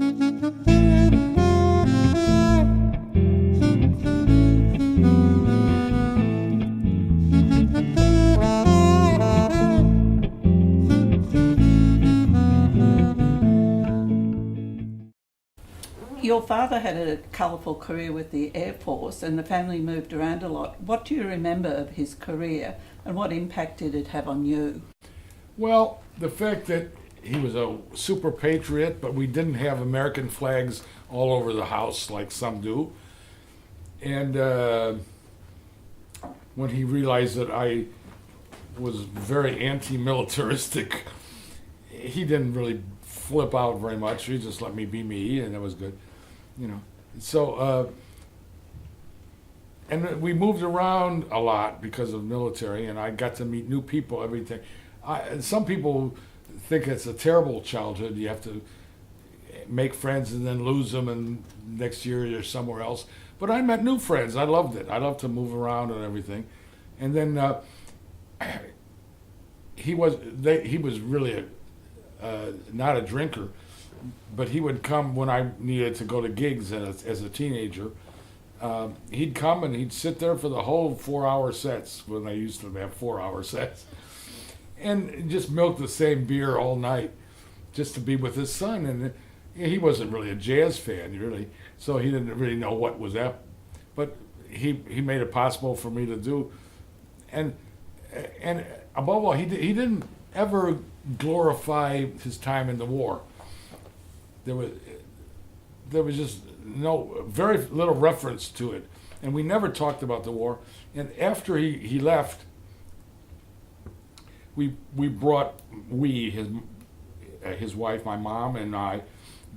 Your father had a colourful career with the Air Force and the family moved around a lot. What do you remember of his career and what impact did it have on you? Well, the fact that he was a super patriot, but we didn't have American flags all over the house like some do. And when he realized that I was very anti-militaristic, he didn't really flip out very much. He just let me be me, and it was good, you know. So, and we moved around a lot because of military, and I got to meet new people, everything. Some people think it's a terrible childhood. You have to make friends and then lose them, and next year you're somewhere else. But I met new friends. I loved it. I loved to move around and everything. And then he was really not a drinker, but he would come when I needed to go to gigs as a teenager. He'd come and he'd sit there for the whole 4-hour sets when I used to have 4-hour sets, and just milk the same beer all night just to be with his son. And he wasn't really a jazz fan, really, so he didn't really know what was up. But he made it possible for me to do, and above all, he didn't ever glorify his time in the war. There was just very little reference to it, and we never talked about the war. And after he left, his wife, my mom, and I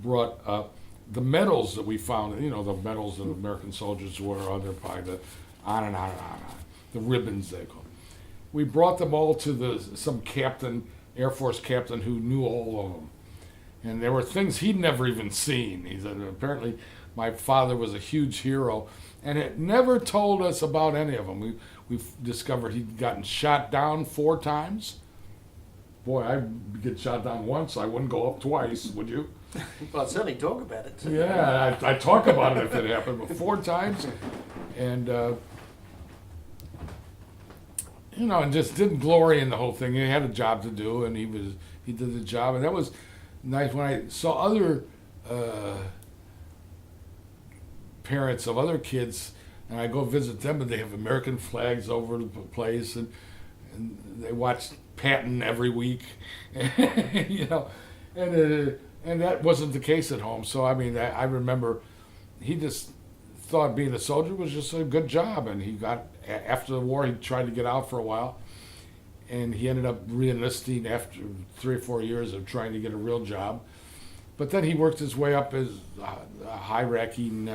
brought the medals that we found. You know, the medals that American soldiers wore on their the on and on and on, the ribbons they call. We brought them all to some captain, Air Force captain, who knew all of them. And there were things he'd never even seen. He said apparently my father was a huge hero, and had never told us about any of them. We've discovered he'd gotten shot down 4 times. Boy, I'd get shot down once, I wouldn't go up twice, would you? Well, I'd certainly talk about it. Yeah, I talk about it if it happened, but 4 times. And, and just didn't glory in the whole thing. He had a job to do, and he did the job, and that was nice. When I saw other parents of other kids, and I go visit them, and they have American flags over the place, and they watch Patton every week, and that wasn't the case at home. So I mean, I remember he just thought being a soldier was just a good job, and he got, after the war, he tried to get out for a while, and he ended up re-enlisting after 3 or 4 years of trying to get a real job. But then he worked his way up as a high-ranking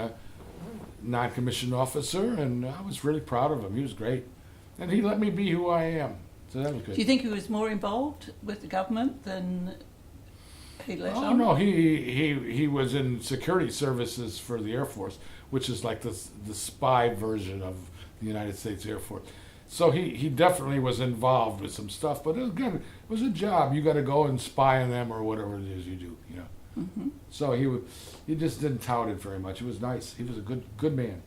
non-commissioned officer, and I was really proud of him. He was great, and he let me be who I am, so that was good. Do you think he was more involved with the government than he let on? Oh no, he was in security services for the Air Force, which is like the spy version of the United States Air Force. So he definitely was involved with some stuff, but again, it was a job. You got to go and spy on them or whatever it is you do, Mm-hmm. So he just didn't tout it very much. It was nice. He was a good man.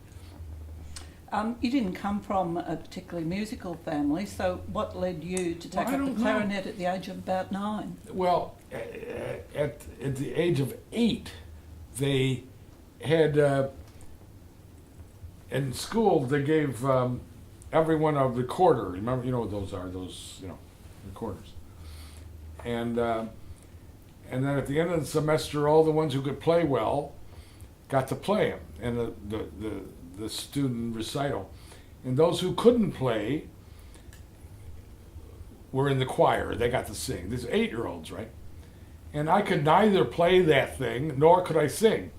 You didn't come from a particularly musical family, so what led you to take up the clarinet at the age of about 9? Well, at the age of 8, they had in school they gave everyone a recorder. Remember, you know what those are? Those recorders. And then at the end of the semester, all the ones who could play well got to play them in the student recital. And those who couldn't play were in the choir. They got to sing. These 8-year-olds, right? And I could neither play that thing nor could I sing.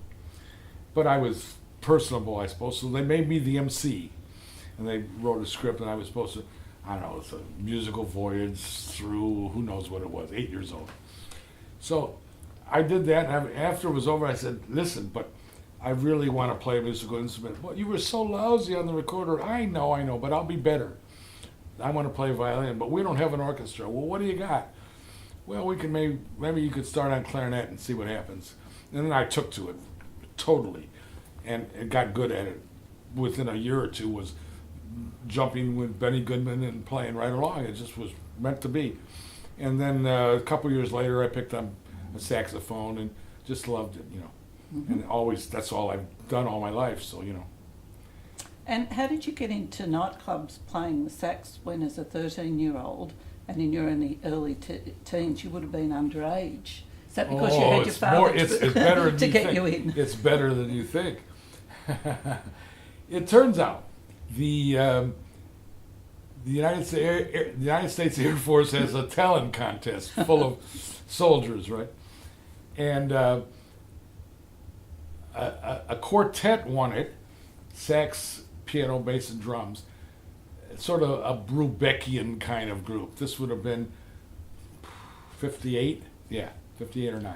But I was personable, I suppose, so they made me the MC. And they wrote a script, and I was supposed to, I don't know, it's a musical voyage through, who knows what it was, 8 years old. So I did that, and after it was over, I said, listen, but I really want to play a musical instrument. Well, you were so lousy on the recorder. I know, but I'll be better. I want to play violin, but we don't have an orchestra. Well, what do you got? Well, we can maybe you could start on clarinet and see what happens. And then I took to it totally, and got good at it. Within a year or two, was jumping with Benny Goodman and playing right along. It just was meant to be. And then a couple years later, I picked up a saxophone and just loved it, And always, that's all I've done all my life, so, And how did you get into nightclubs playing the sax when, as a 13-year-old, and in your early teens, you would have been underage? Is that because you had your father it's better than to you get think. you in? It's better than you think. It turns out the United States Air Force has a talent contest full of soldiers, right? And a quartet won it, sax, piano, bass, and drums. It's sort of a Brubeckian kind of group. This would have been 58, 58 or 9.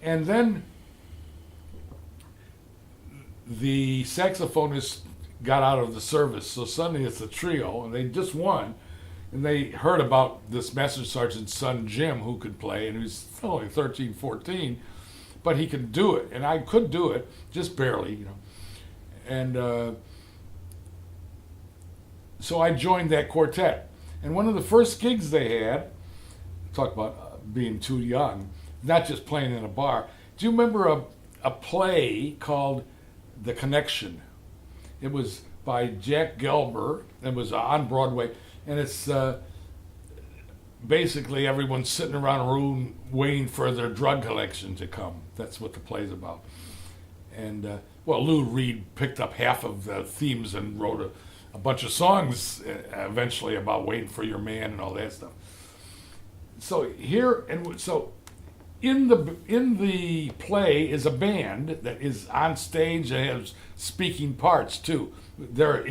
And then the saxophonist got out of the service, so suddenly it's a trio, and they just won. And they heard about this Master Sergeant's son, Jim, who could play, and he was only 13, 14, but he could do it. And I could do it, just barely, And so I joined that quartet. And one of the first gigs they had, talk about being too young, not just playing in a bar. Do you remember a play called The Connection? It was by Jack Gelber. It was on Broadway. And it's basically everyone's sitting around a room waiting for their drug collection to come. That's what the play's about. And, Lou Reed picked up half of the themes and wrote a bunch of songs eventually about waiting for your man and all that stuff. So in the play is a band that is on stage and has speaking parts too. They're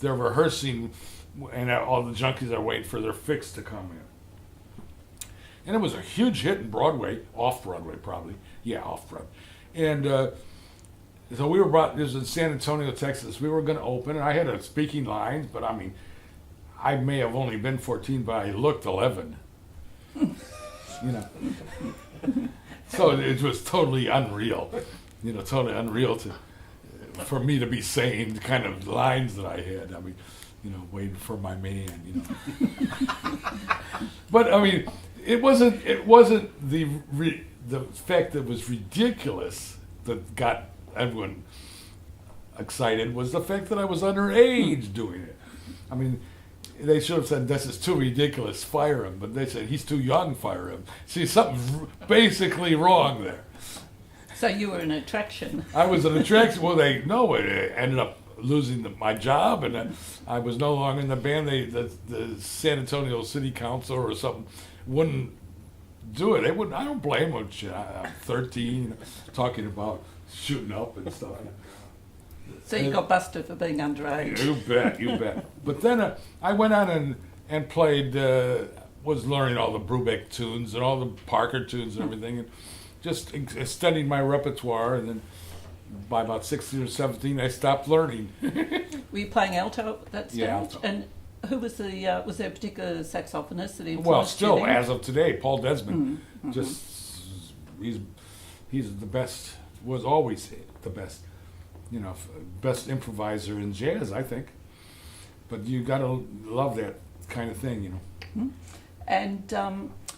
rehearsing, and all the junkies are waiting for their fix to come in. And it was a huge hit in Broadway, off-Broadway probably. Yeah, off-Broadway. And so we were brought, this was in San Antonio, Texas. We were going to open, and I had a speaking lines, but I may have only been 14, but I looked 11. So it was totally unreal, for me to be saying the kind of lines that I had. Waiting for my man, But it wasn't the fact that was ridiculous that got everyone excited, was the fact that I was underage doing it. They should have said, this is too ridiculous, fire him. But they said, he's too young, fire him. See, something's basically wrong there. So you were an attraction. I was an attraction. Well, it ended up losing my job, and I was no longer in the band. The San Antonio City Council or something wouldn't do it. They wouldn't. I don't blame them. I'm 13, talking about shooting up and stuff. So you got busted for being underage. You bet. But then I went on and played, was learning all the Brubeck tunes and all the Parker tunes and everything, and just studied my repertoire. And then by about 16 or 17, I stopped learning. Were you playing alto at that stage? Yeah, alto. And who was was there a particular saxophonist that influenced Well, still, you then? as of today, Paul Desmond, Mm-hmm. just, he's the best, was always the best. Best improviser in jazz, I think. But you got to love that kind of thing, Mm-hmm. And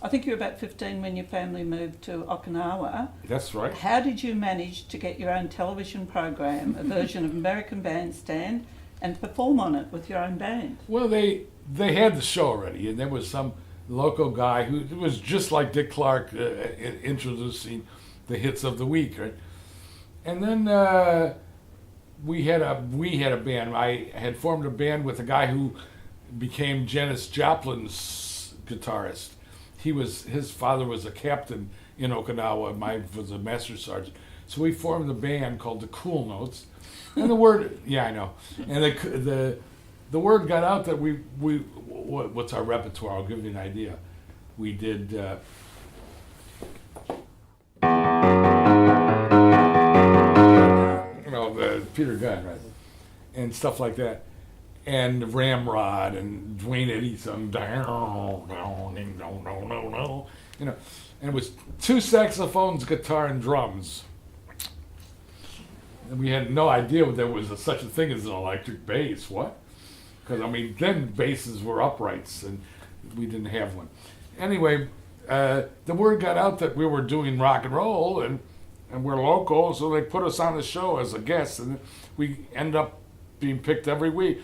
I think you were about 15 when your family moved to Okinawa. That's right. How did you manage to get your own television program, a version of American Bandstand, and perform on it with your own band? Well, they had the show already, and there was some local guy who was just like Dick Clark introducing the hits of the week, right? And then we had a band. I had formed a band with a guy who became Janis Joplin's guitarist. His father was a captain in Okinawa. Mine was a master sergeant. So we formed a band called the Cool Notes. And the word, yeah, I know. And the word got out that what's our repertoire? I'll give you an idea. We did. Peter Gunn, right, and stuff like that, and Ramrod and Dwayne Eddy, some And it was 2 saxophones, guitar, and drums. And we had no idea there was such a thing as an electric bass. What? Because, I mean, then basses were uprights, and we didn't have one. Anyway, the word got out that we were doing rock and roll, and we're local, so they put us on the show as a guest, and we end up being picked every week.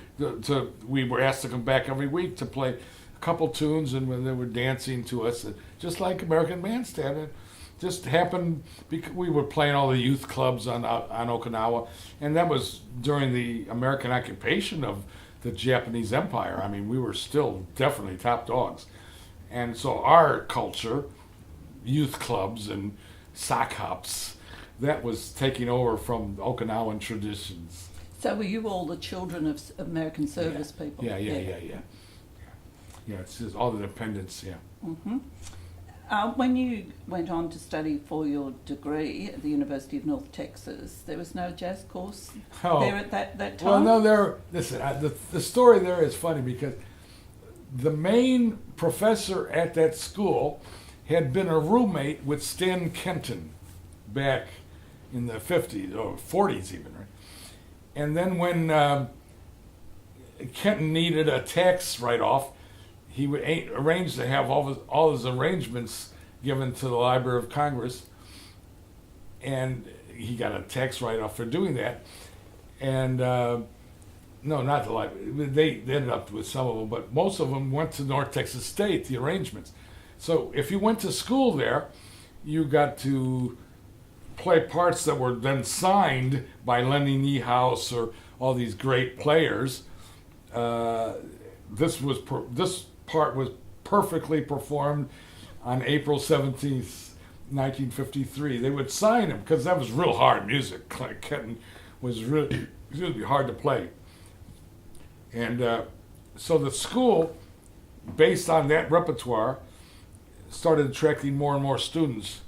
We were asked to come back every week to play a couple tunes, and when they were dancing to us, just like American Bandstand. It just happened because we were playing all the youth clubs on Okinawa, and that was during the American occupation of the Japanese Empire. I mean, we were still definitely top dogs. And so our culture, youth clubs and sock hops, that was taking over from Okinawan traditions. So were you all the children of American service people? Yeah, it's just all the dependents, yeah. Mm-hmm. When you went on to study for your degree at the University of North Texas, there was no jazz course there at that time? Well, no, the story there is funny because the main professor at that school had been a roommate with Stan Kenton back in the 50s, or 40s even, right? And then when Kenton needed a tax write-off, he would arrange to have all his arrangements given to the Library of Congress, and he got a tax write-off for doing that. And no, not the library. They ended up with some of them, but most of them went to North Texas State, the arrangements. So if you went to school there, you got to play parts that were then signed by Lenny Niehaus or all these great players. This part was perfectly performed on April 17th, 1953. They would sign him because that was real hard music. Kenton was really hard to play. And so the school, based on that repertoire, started attracting more and more students.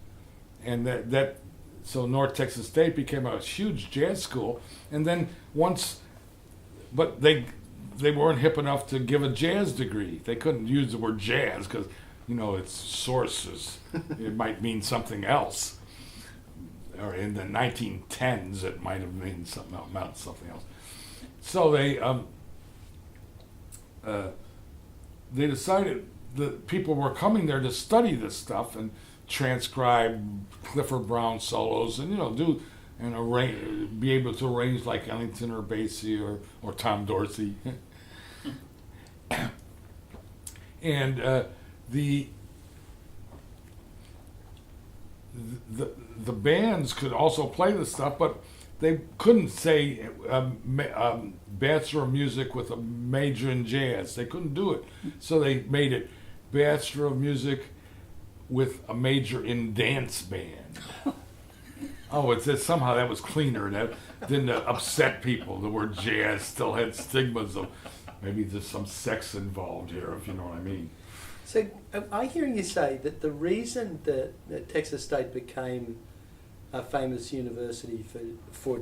And so North Texas State became a huge jazz school. And then but they weren't hip enough to give a jazz degree. They couldn't use the word jazz because, its sources. It might mean something else. Or in the 1910s, it might have meant something else. So they decided that people were coming there to study this stuff and transcribe Clifford Brown solos and do and be able to arrange like Ellington or Basie or Tom Dorsey. And the bands could also play this stuff, but they couldn't say Bachelor of Music with a major in jazz. They couldn't do it. So they made it Bachelor of Music with a major in dance band. Somehow that was cleaner. That didn't upset people. The word jazz still had stigmas of maybe there's some sex involved here, if you know what I mean. So I'm hearing you say that the reason that Texas State became a famous university for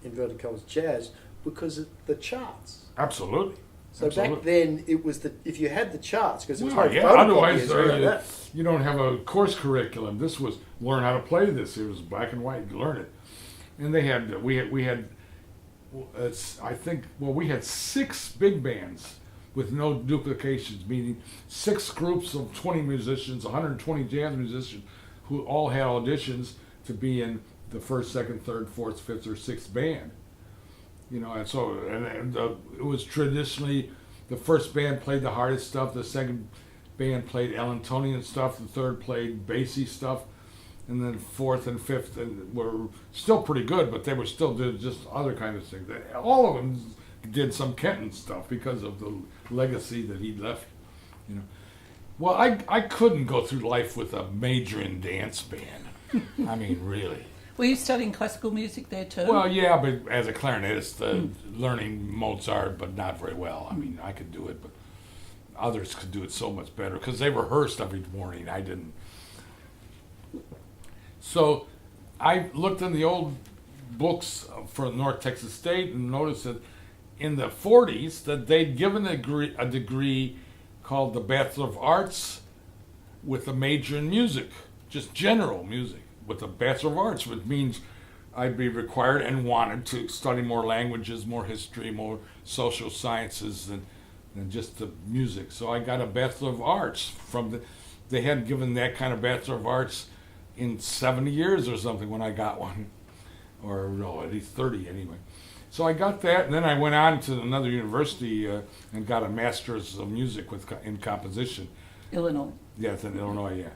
inverted commas jazz because of the charts. Absolutely. So back then it was if you had the charts because it was otherwise you don't have a course curriculum. This was learn how to play this. It was black and white. Learn it. And we had we had 6 big bands with no duplications, meaning 6 groups of 20 musicians, 120 jazz musicians who all had auditions to be in the 1st, 2nd, 3rd, 4th, 5th, or 6th band. And so it was traditionally the first band played the hardest stuff, the second band played Ellingtonian stuff, the third played Basie stuff, and then 4th and 5th were still pretty good, but they were still did just other kind of things. All of them did some Kenton stuff because of the legacy that he left. Well, I couldn't go through life with a major in dance band. I mean, really. Were you studying classical music there too? Well, yeah, but as a clarinetist, learning Mozart, but not very well. I mean, I could do it, but others could do it so much better because they rehearsed every morning. I didn't. So I looked in the old books for North Texas State and noticed that in the 40s that they'd given a degree called the Bachelor of Arts with a major in music, just general music with a Bachelor of Arts, which means I'd be required and wanted to study more languages, more history, more social sciences than just the music. So I got a Bachelor of Arts they hadn't given that kind of Bachelor of Arts in 70 years or something when I got one, or no, at least 30 anyway. So I got that, and then I went on to another university and got a Master's of Music in composition. Illinois. Yes, in Illinois, yeah.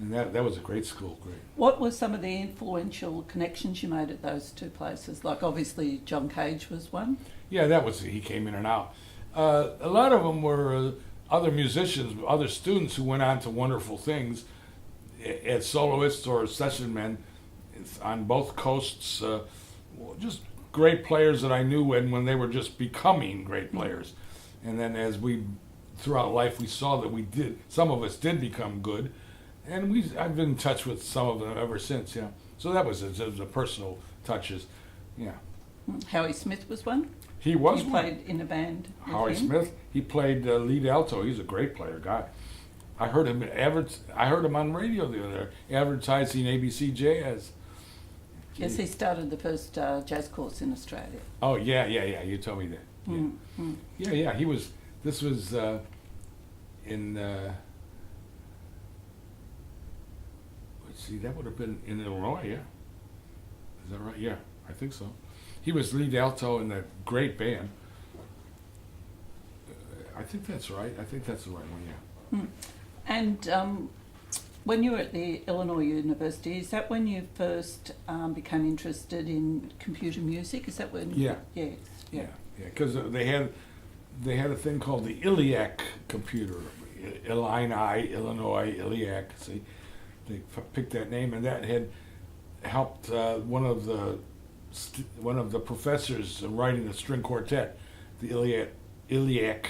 And that was a great school, great. What were some of the influential connections you made at those two places? Like obviously John Cage was one. Yeah, he came in and out. A lot of them were other musicians, other students who went on to wonderful things as soloists or session men on both coasts. Just great players that I knew when they were just becoming great players. And then throughout life, we saw that some of us did become good. And I've been in touch with some of them ever since, yeah. So that was the personal touches, yeah. Howie Smith was one. He was You one. played in a band with Howie him. Smith, he played lead alto. He's a great player, guy. I heard him on radio the other day, advertising ABC Jazz. Yes, he started the first jazz course in Australia. Oh yeah. You told me that. Yeah, yeah. This was in. Let's see, that would have been in Illinois, yeah. Is that right? Yeah, I think so. He was lead alto in that great band. I think that's right. I think that's the right one, yeah. And when you were at the Illinois University, is that when you first became interested in computer music? Is that when? Yeah. Yes. Yeah. Because they had a thing called the ILIAC computer, Illinois ILIAC. See, they picked that name, and that had helped one of the professors writing the string quartet, the ILIAC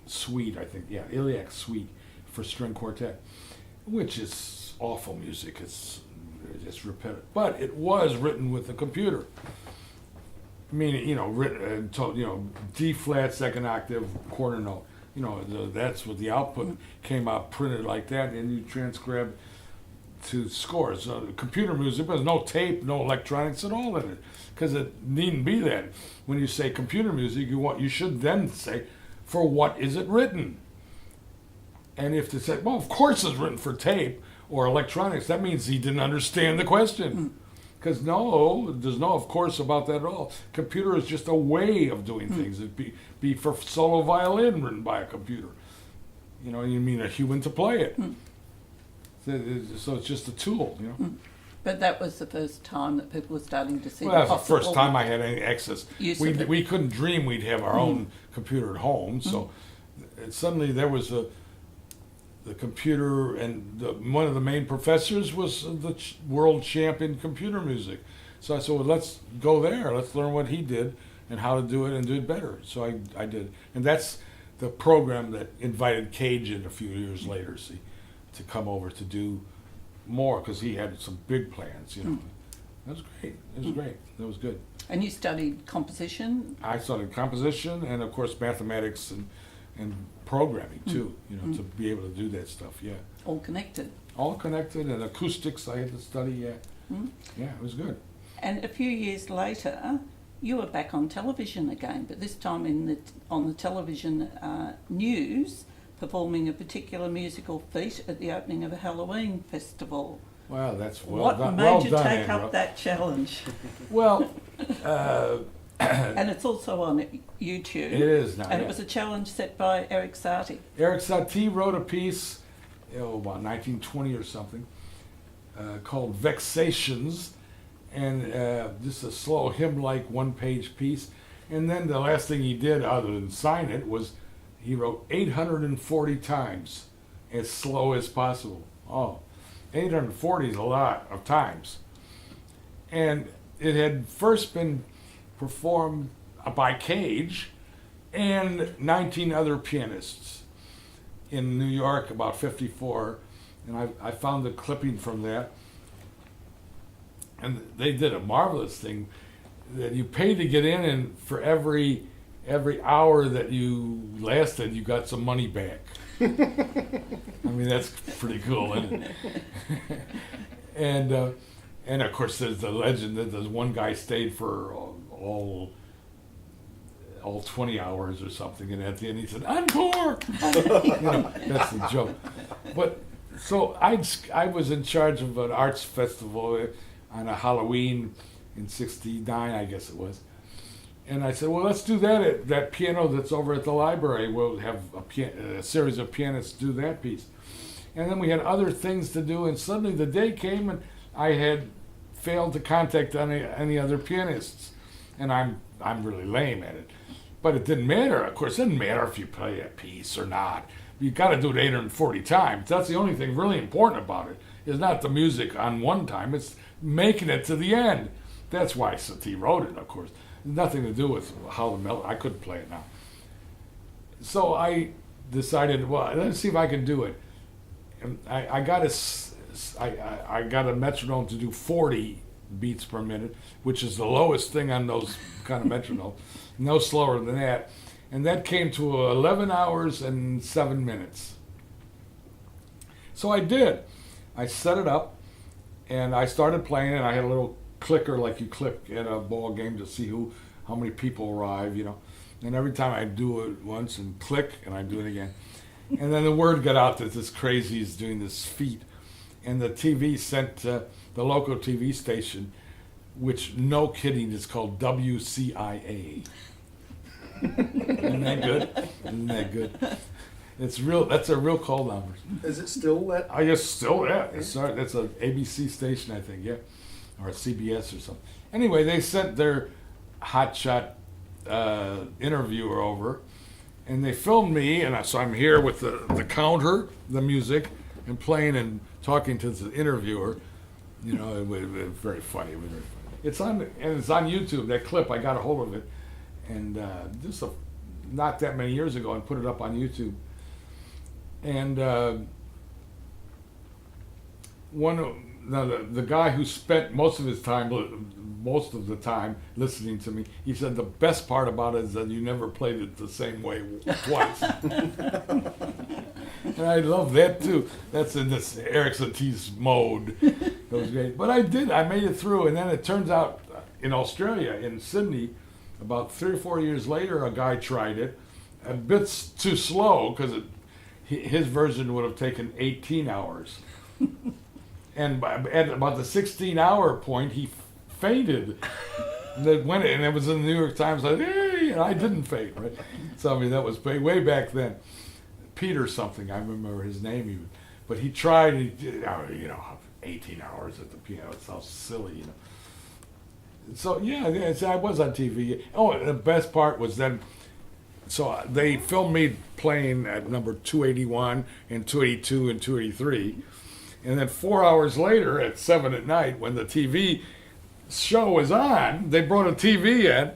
suite, I think. Yeah, ILIAC suite for string quartet, which is awful music. It's repetitive, but it was written with a computer. I mean, D flat, second octave, quarter note. That's what the output came out printed like that, and you transcribe to scores. Computer music, there's no tape, no electronics at all in it, because it needn't be that. When you say computer music, you should then say, for what is it written? And if they say, well, of course it's written for tape or electronics, that means he didn't understand the question. Because there's no of course about that at all. Computer is just a way of doing things. It'd be for solo violin written by a computer. You mean a human to play it. So it's just a tool, But that was the first time that people were starting to see Well, the that's the first time I had any access. use of it. We couldn't dream we'd have our own computer at home. So suddenly there was the computer, and one of the main professors was the world champion computer music. So I said, well, let's go there. Let's learn what he did and how to do it and do it better. So I did. And that's the program that invited Cage in a few years later, to come over to do more, because he had some big plans, That was great. It was great. That was good. And you studied composition? I studied composition and, of course, mathematics and programming, too, to be able to do that stuff, yeah. All connected? All connected, and acoustics I had to study, yeah. Yeah, it was good. And a few years later, you were back on television again, but this time on the television news, performing a particular musical feat at the opening of a Halloween festival. Well, that's well what done. made Well you done, take Andra. up that challenge? Well, And it's also on YouTube. it is now. And yeah. it was a challenge set by Eric Satie. Eric Satie wrote a piece, about 1920 or something, called Vexations, and just a slow hymn-like one-page piece. And then the last thing he did, other than sign it, was he wrote 840 times, as slow as possible. 840 is a lot of times. And it had first been performed by Cage and 19 other pianists in New York, about 54. And I found the clipping from that. And they did a marvelous thing that you paid to get in, and for every hour that you lasted, you got some money back. I mean, that's pretty cool, isn't it? And of course, there's the legend that there's one guy stayed for all 20 hours or something, and at the end he said, "Encore!" That's the joke. But so I was in charge of an arts festival on a Halloween in '69, I guess it was. And I said, well, let's do that at that piano that's over at the library. We'll have a series of pianists do that piece. And then we had other things to do, and suddenly the day came and I had failed to contact any other pianists. And I'm really lame at it. But it didn't matter. Of course, it didn't matter if you play a piece or not. You got to do it 840 times. That's the only thing really important about it. It's not the music on one time. It's making it to the end. That's why Satie wrote it, of course. Nothing to do with how the melody. I couldn't play it now. So I decided, well, let's see if I can do it. And I got a metronome to do 40 beats per minute, which is the lowest thing on those kind of metronomes. No slower than that. And that came to 11 hours and 7 minutes. So I did. I set it up, and I started playing it. I had a little clicker like you click at a ball game to see how many people arrive, And every time I do it once and click, and I do it again. And then the word got out that this crazy is doing this feat. And the TV sent the local TV station, which, no kidding, is called WCIA. Isn't that good? Isn't that good? It's real. That's a real call number. Is it still that? I guess still, yeah. It's an ABC station, I think, yeah. Or CBS or something. Anyway, they sent their hotshot interviewer over, and they filmed me, and so I'm here with the counter, the music, and playing and talking to the interviewer. It was very funny. It was very funny. It's on YouTube. That clip, I got a hold of it, and just not that many years ago, and put it up on YouTube. And the guy who spent most of the time listening to me, he said the best part about it is that you never played it the same way twice. And I love that too. That's in this Eric Satie's mode. It was great. But I made it through, and then it turns out in Australia, in Sydney, about 3 or 4 years later, a guy tried it, a bit too slow, because his version would have taken 18 hours. And at about the 16-hour point, he fainted. And it was in the New York Times, like, hey, and I didn't faint, right? So, I mean, that was way back then. Peter something, I remember his name even. But he tried, 18 hours at the piano. It sounds silly, So, yeah, I was on TV. Oh, and the best part was then, so they filmed me playing at number 281 and 282 and 283. And then 4 hours later, at 7 at night, when the TV show was on, they brought a TV in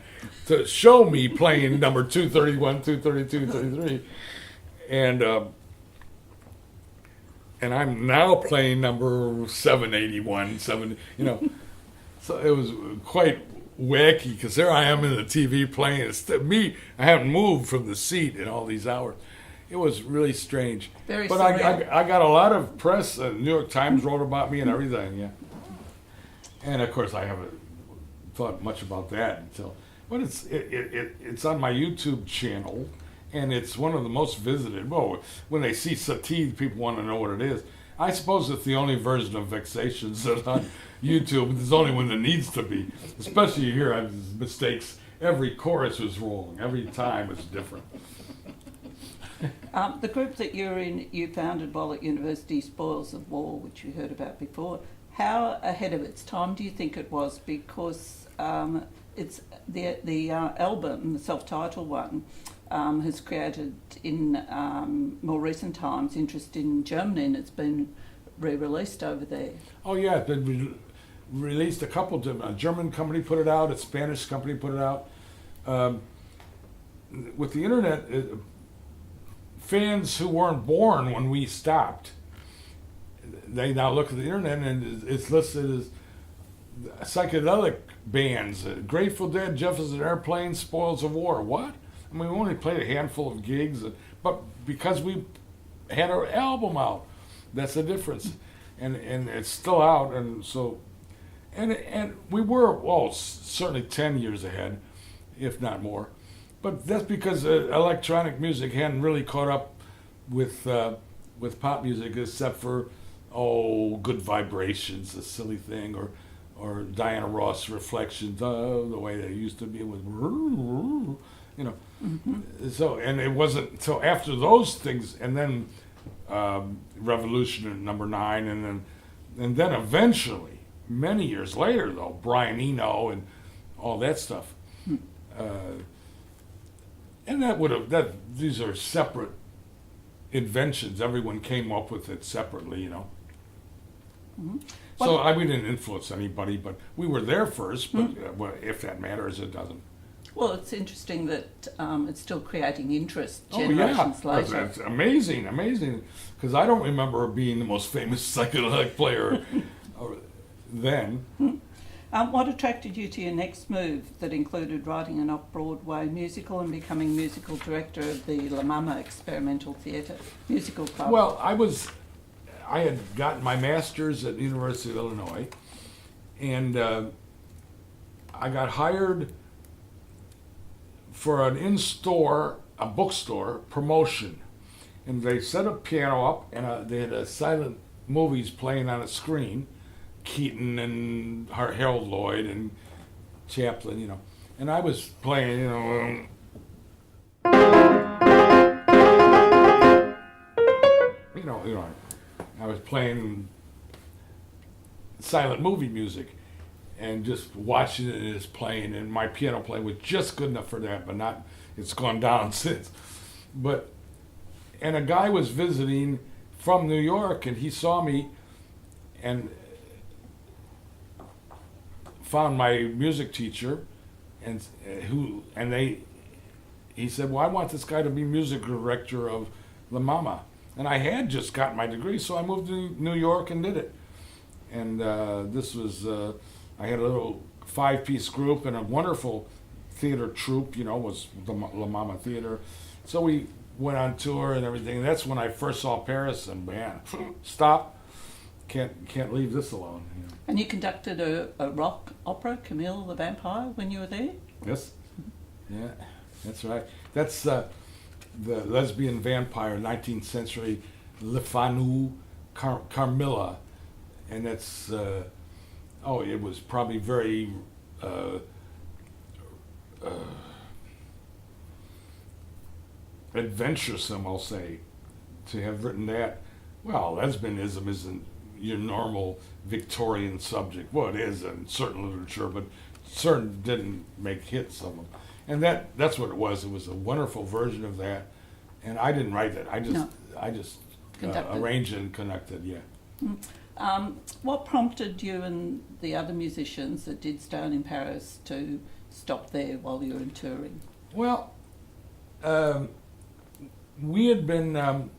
to show me playing number 231, 232, 233. And I'm now playing number 781, So it was quite wacky, because there I am in the TV playing. It's me, I haven't moved from the seat in all these hours. It was really strange. Very but surreal. I got a lot of press. New York Times wrote about me and everything, yeah. And of course, I haven't thought much about that until. But it's on my YouTube channel, and it's one of the most visited. Well, when they see Satie, people want to know what it is. I suppose it's the only version of Vexations that's on YouTube. It's the only one that needs to be. Especially here, I have mistakes. Every chorus was wrong. Every time it's different. The group that you're in, you founded while at university, Spoils of War, which you heard about before. How ahead of its time do you think it was? Because it's the album, the self-titled one, has created in more recent times interest in Germany, and it's been re-released over there. Oh yeah, it's been released a couple of times. A German company put it out. A Spanish company put it out. With the internet, fans who weren't born when we stopped, they now look at the internet and it's listed as psychedelic bands. Grateful Dead, Jefferson Airplane, Spoils of War. What? I mean, we only played a handful of gigs, but because we had her album out. That's the difference, and it's still out, and so, and we were certainly 10 years ahead, if not more, but that's because electronic music hadn't really caught up with pop music, except for Good Vibrations, a silly thing, or Diana Ross Reflections, the way they used to be with, you know. Mm-hmm. So, and it wasn't so after those things, and then Revolution at number 9, and then eventually, many years later, though, Brian Eno and all that stuff, and these are separate inventions. Everyone came up with it separately, you know. Mm-hmm. So we didn't influence anybody, but we were there first. But well, if that matters, it doesn't. Well, it's interesting that it's still creating interest Oh yeah, generations later. that's amazing. Because I don't remember being the most famous psychedelic player then. What attracted you to your next move that included writing an off-Broadway musical and becoming musical director of the La Mama Experimental Theatre Musical Club? Well, I had gotten my master's at the University of Illinois, and I got hired for a bookstore promotion, and they set a piano up, and they had silent movies playing on a screen, Keaton and Harold Lloyd and Chaplin, you know, and I was playing, you know. I was playing silent movie music and just watching it as playing, and my piano playing was just good enough for that, but not, it's gone down since. And a guy was visiting from New York, and he saw me and found my music teacher, and he said, well, I want this guy to be music director of La Mama. And I had just gotten my degree, so I moved to New York and did it. And this was, I had a little 5-piece group and a wonderful theater troupe, you know, was the La Mama Theater. So we went on tour and everything. And that's when I first saw Paris, and man, stop, can't leave this alone. You know. And you conducted a rock opera, Camille the Vampire, when you were there? Yes, yeah, that's right. That's the lesbian vampire, 19th century Le Fanu Carmilla, and that's it was probably very adventuresome, I'll say, to have written that. Well, lesbianism isn't your normal Victorian subject. Well, it is in certain literature, but certain didn't make hits of them. And that's what it was. It was a wonderful version of that. And I didn't write that. I just arranged and conducted, yeah. What prompted you and the other musicians that did start in Paris to stop there while you were touring? Well, we had been...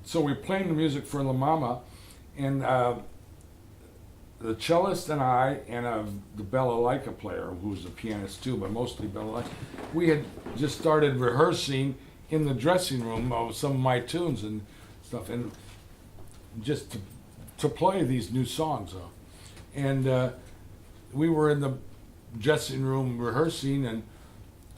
so we were playing the music for La Mama, and the cellist and I and the balalaika player, who was a pianist too, but mostly balalaika, we had just started rehearsing in the dressing room of some of my tunes and stuff, and just to play these new songs. And we were in the dressing room rehearsing, and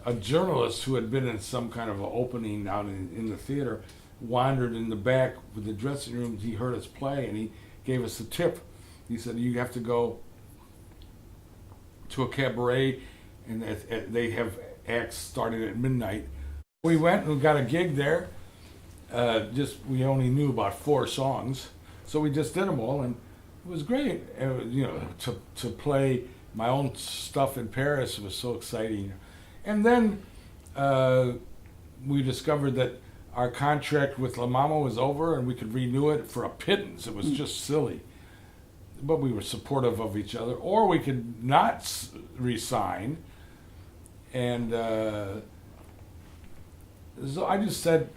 a journalist who had been in some kind of an opening out in the theater wandered in the back with the dressing room. He heard us play, and he gave us a tip. He said, you have to go to a cabaret, and they have acts starting at midnight. We went and got a gig there. We only knew about 4 songs, so we just did them all, and it was great. To play my own stuff in Paris was so exciting. And then we discovered that our contract with La Mama was over, and we could renew it for a pittance. It was just silly. But we were supportive of each other. Or we could not re-sign. And so I just said,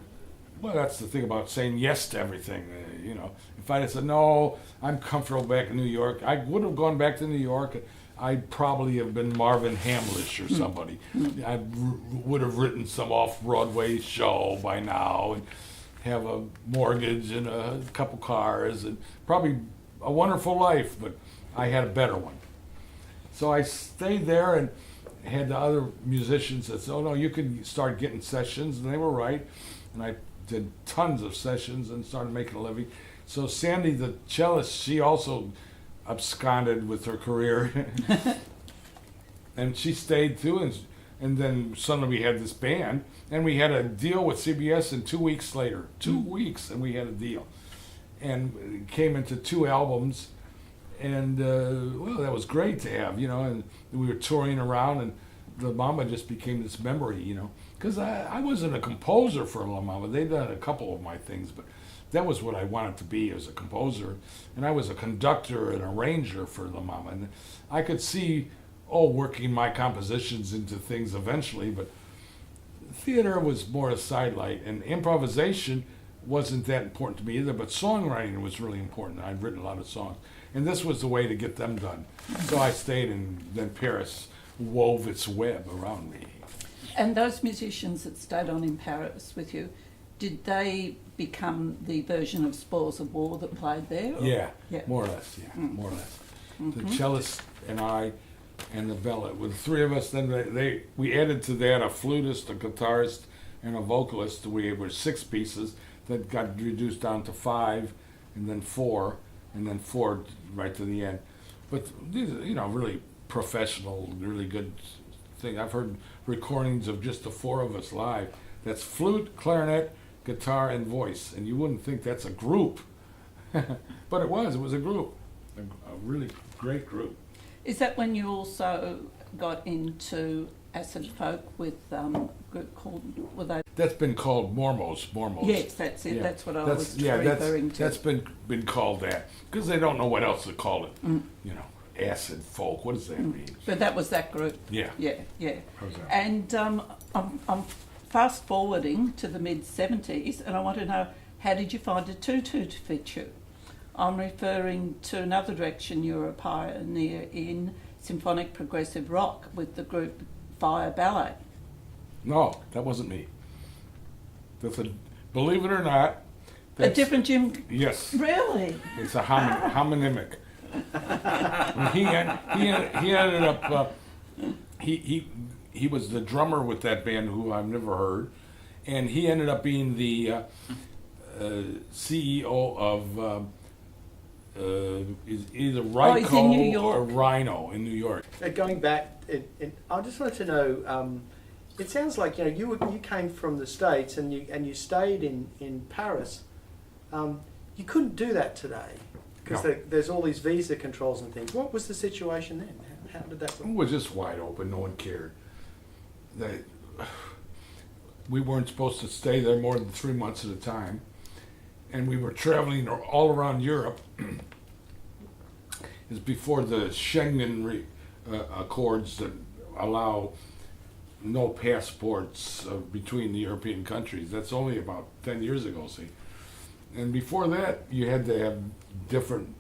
well, that's the thing about saying yes to everything. If I had said, no, I'm comfortable back in New York, I would have gone back to New York. I'd probably have been Marvin Hamlish or somebody. I would have written some off-Broadway show by now. have a mortgage and a couple cars and probably a wonderful life, but I had a better one. So I stayed there and had the other musicians that said, oh no, you can start getting sessions, and they were right. And I did tons of sessions and started making a living. So Sandy, the cellist, she also absconded with her career. And she stayed too, and then suddenly we had this band, and we had a deal with CBS, and 2 weeks later, 2 weeks, and we had a deal. And it came into 2 albums, and well, that was great to have, you know, and we were touring around, and La Mama just became this memory, you know, because I wasn't a composer for La Mama. They'd done a couple of my things, but that was what I wanted to be, as a composer, and I was a conductor and arranger for La Mama, and I could see, working my compositions into things eventually, but theater was more a sidelight, and improvisation wasn't that important to me either, but songwriting was really important. I'd written a lot of songs, and this was the way to get them done. So I stayed, and then Paris wove its web around me. And those musicians that stayed on in Paris with you, did they become the version of Spores of War that played there? Or? Yeah, more or less, more or less. Mm-hmm. The cellist and I and the bella, with the 3 of us, then we added to that a flutist, a guitarist, and a vocalist. We were 6 pieces that got reduced down to 5, and then 4, and then 4 right to the end. But these are, you know, really professional, really good thing. I've heard recordings of just the 4 of us live. That's flute, clarinet, guitar, and voice, and you wouldn't think that's a group. But it was a group, a really great group. Is that when you also got into acid folk with a group called, were they? That's been called Mormos. Yes, that's it. Yeah. That's what I was referring to. That's been called that, because they don't know what else to call it. You know, acid folk. What does that mean? But that was that group. Yeah. Yeah. How's that? And I'm fast forwarding to the mid-70s, and I want to know, how did you find a tutu to fit you? I'm referring to another direction you were a pioneer in, symphonic progressive rock, with the group Fire Ballet. No, that wasn't me. Believe it or not, A different Jim? Yes. Really? It's a homonymic. he ended up, he was the drummer with that band, who I've never heard, and he ended up being the CEO of is either Ryco or Rhino in New York. Going back, I just wanted to know. It sounds like you came from the States and you stayed in Paris. You couldn't do that today because there's all these visa controls and things. What was the situation then? How did that work? It was just wide open. No one cared. We weren't supposed to stay there more than 3 months at a time. And we were traveling all around Europe. It's before the Schengen Accords that allow no passports between the European countries. That's only about 10 years ago, see. And before that, you had to have different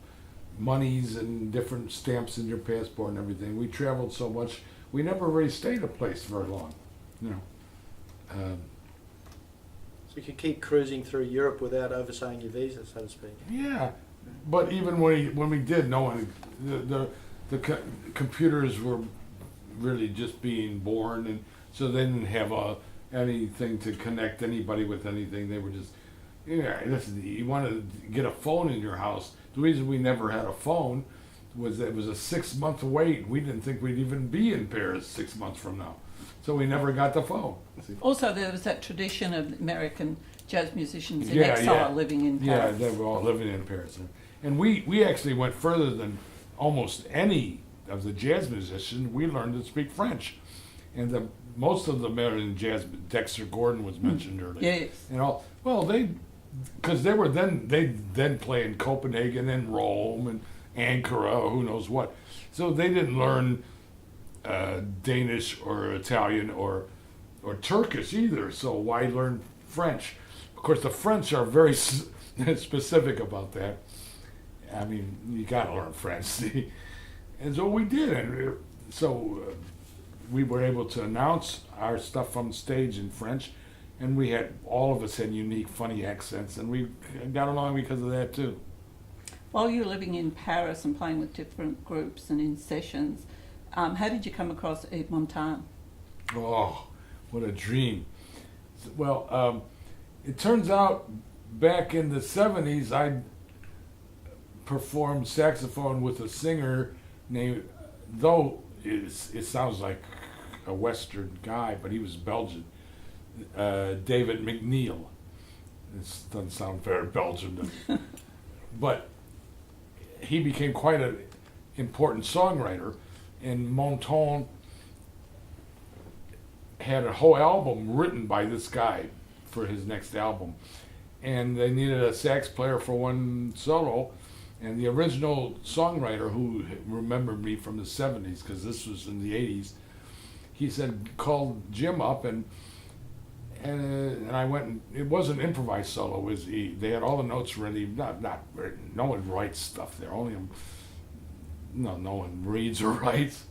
monies and different stamps in your passport and everything. We traveled so much, we never really stayed a place very long, you know. So you could keep cruising through Europe without overstaying your visa, so to speak. Yeah, but even when we did, no one, the computers were really just being born, and so they didn't have anything to connect anybody with anything. They were just, listen, you wanted to get a phone in your house. The reason we never had a phone was that it was a 6-month wait. We didn't think we'd even be in Paris 6 months from now. So we never got the phone. See? Also, there was that tradition of American jazz musicians in exile living in Paris. Yeah, they were all living in Paris. And we actually went further than almost any of the jazz musicians. We learned to speak French. And most of the American jazz, Dexter Gordon was mentioned earlier. Yes. And all, because they were then play in Copenhagen and Rome and Ankara, or who knows what. So they didn't learn Danish or Italian or Turkish either. So why learn French? Of course, the French are very specific about that. I mean, you got to learn French, see? And so we did. And so we were able to announce our stuff on stage in French, and all of us had unique, funny accents, and we got along because of that too. While you were living in Paris and playing with different groups and in sessions, how did you come across Yves Montand? Oh, what a dream. Well, it turns out back in the 70s, I performed saxophone with a singer named, though it sounds like a Western guy, but he was Belgian, David McNeil. This doesn't sound very Belgian, but he became quite an important songwriter, and Montand had a whole album written by this guy for his next album, and they needed a sax player for one solo, and the original songwriter, who remembered me from the 70s, because this was in the 80s, he said, called Jim up, and I went, and it was an improvised solo. It was, they had all the notes ready, not written. No one writes stuff there, no one reads or writes.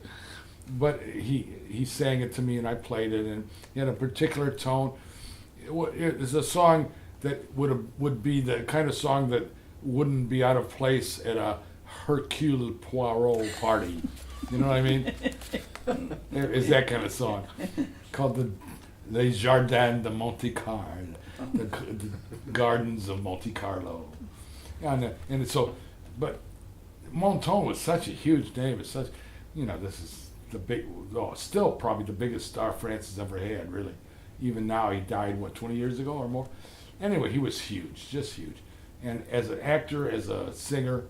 But he sang it to me, and I played it, and he had a particular tone. It was a song that would be the kind of song that wouldn't be out of place at a Hercule Poirot party. You know what I mean? It's that kind of song, called Les Jardins de Monte Carlo, the Gardens of Monte Carlo. And so, but Montand was such a huge name. It's such, this is still probably the biggest star France has ever had, really. Even now, he died, 20 years ago or more? Anyway, he was huge, just huge. And as an actor, as a singer,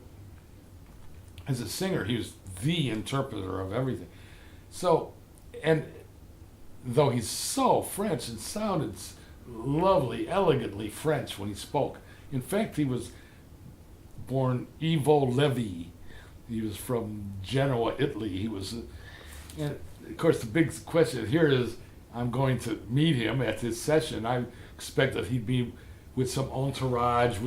he was the interpreter of everything. So, and though he's so French and sounded lovely, elegantly French when he spoke. In fact, he was born Ivo Levi. He was from Genoa, Italy. He was, and of course, the big question here is, I'm going to meet him at this session. I expect that he'd be with some entourage,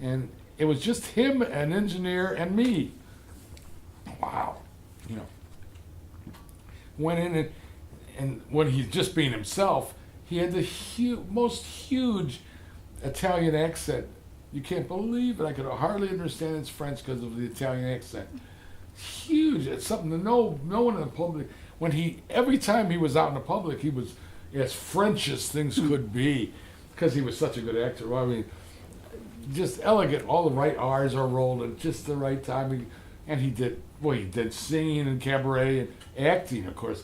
and it was just him, an engineer, and me. Wow, went in, and when he's just being himself, he had the most huge Italian accent. You can't believe it. I could hardly understand his French because of the Italian accent. Huge. It's something that no one in the public. Every time he was out in the public, he was as French as things could be, because he was such a good actor. Well, I mean, just elegant. All the right R's are rolled at just the right time. And he did singing and cabaret and acting, of course.